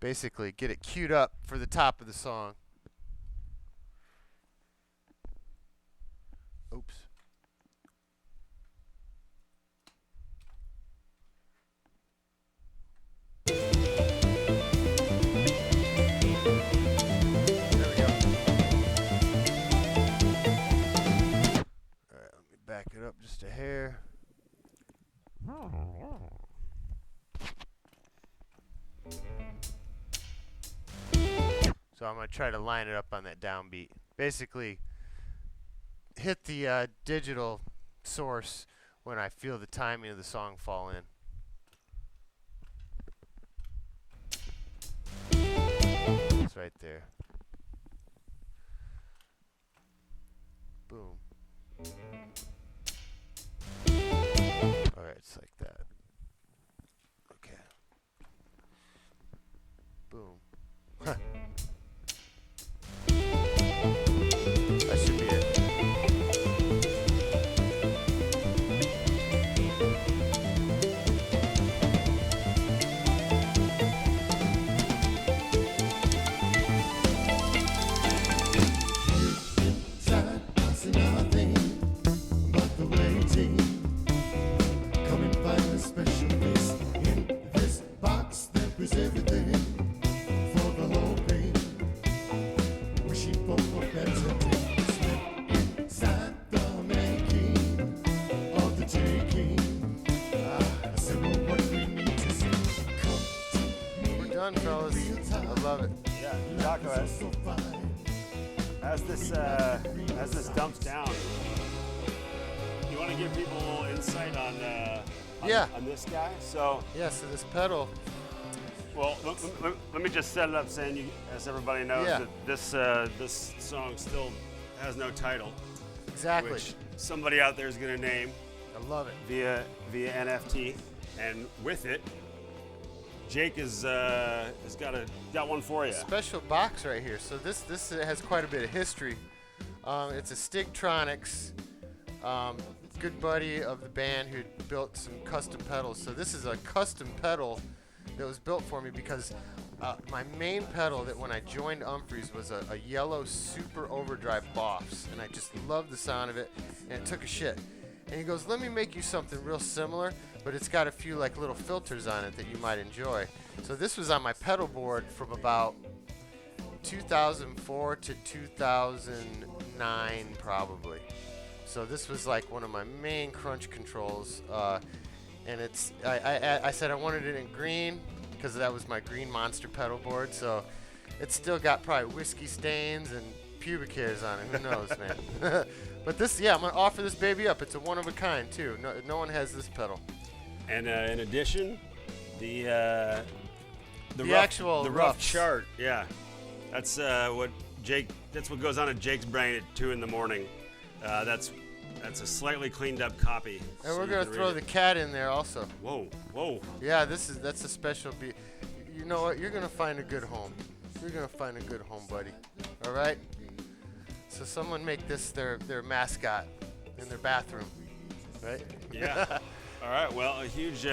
basically get it queued up for the top of the song. Oops. Back it up just a hair. So I'm going to try to line it up on that downbeat. Basically, hit the digital source when I feel the timing of the song fall in. It's right there. Boom. Alright, it's like that. Okay. Boom. Huh. That should be it. Everything for the whole thing. Wishing for better days. Slip inside the making of the taking. I said, well, what we need to see. Come to me. We're done, fellas. I love it. Yeah, Jocko, as this dumps down, you want to give people a little insight on this guy? So so this pedal. Well, let me just set it up saying, as everybody knows, that this song still has no title. Exactly. Which somebody out there is going to name. I love it. Via NFT, and with it, Jake has got one for you. Special box right here. So this has quite a bit of history. It's a Stigtronics, good buddy of the band who built some custom pedals. So this is a custom pedal that was built for me because my main pedal that when I joined Umphreys was a yellow super overdrive Boss, and I just loved the sound of it, and it took a shit. And he goes, let me make you something real similar, but it's got a few like little filters on it that you might enjoy. So this was on my pedal board from about 2004 to 2009 probably. So this was like one of my main crunch controls. And it's I said I wanted it in green because that was my green monster pedal board. So it's still got probably whiskey stains and pubic hairs on it. Who knows, man? But this, I'm gonna offer this baby up. It's a one of a kind too. No one has this pedal. And in addition, the rough chart. Yeah, that's what goes on in Jake's brain at 2 in the morning. That's a slightly cleaned up copy. And we're gonna throw the cat in there also. Whoa. Yeah, that's a special beat. You know what? You're gonna find a good home. You're gonna find a good home, buddy. All right. So someone make this their mascot in their bathroom, right? Yeah. All right. Well, a huge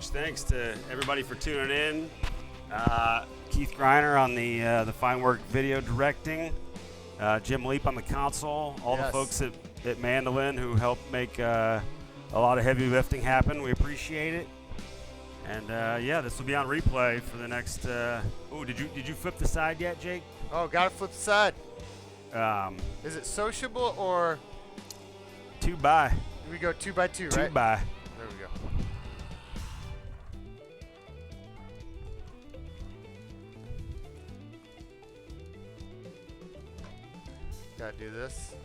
thanks to everybody for tuning in. Keith Griner on the fine work video directing. Jim Leep on the console. All the folks at Mandolin who helped make a lot of heavy lifting happen. We appreciate it. And this will be on replay for the next. Did you flip the side yet, Jake? Oh, gotta flip the side. Is it sociable or 2x? We go 2x2, right? 2x. There we go. Gotta do this.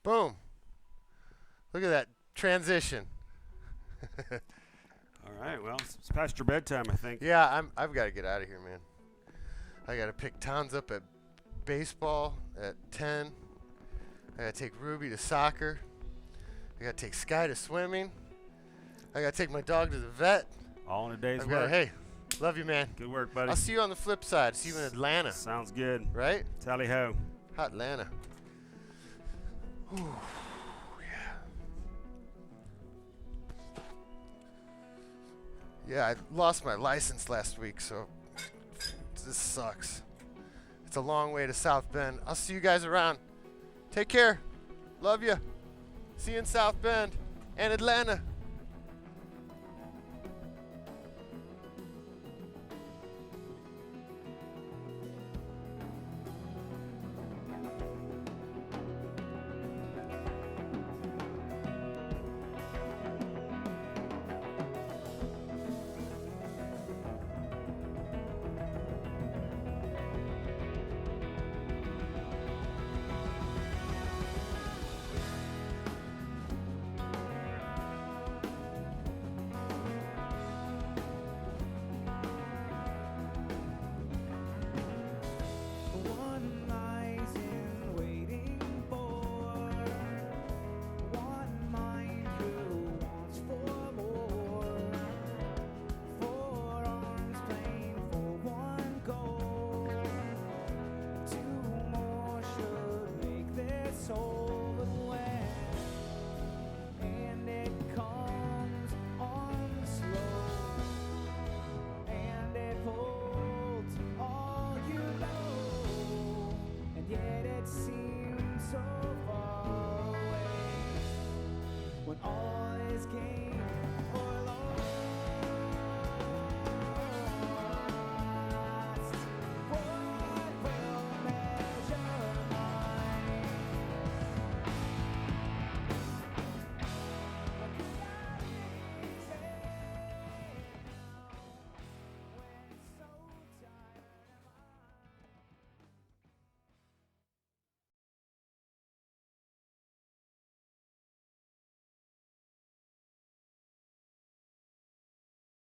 Boom. Look at that transition. All right, well, it's past your bedtime, I think. Yeah, I've got to get out of here, man. I got to pick Towns up at baseball at 10. I got to take Ruby to soccer. I got to take Sky to swimming. I got to take my dog to the vet. All in a day's I've work. got, hey, love you, man. Good work, buddy. I'll see you on the flip side. See you in Atlanta. Sounds good. Right? Tally ho. Hot Atlanta. Ooh, yeah, I lost my license last week, so this sucks. It's a long way to South Bend. I'll see you guys around. Take care. Love you. See you in South Bend and Atlanta.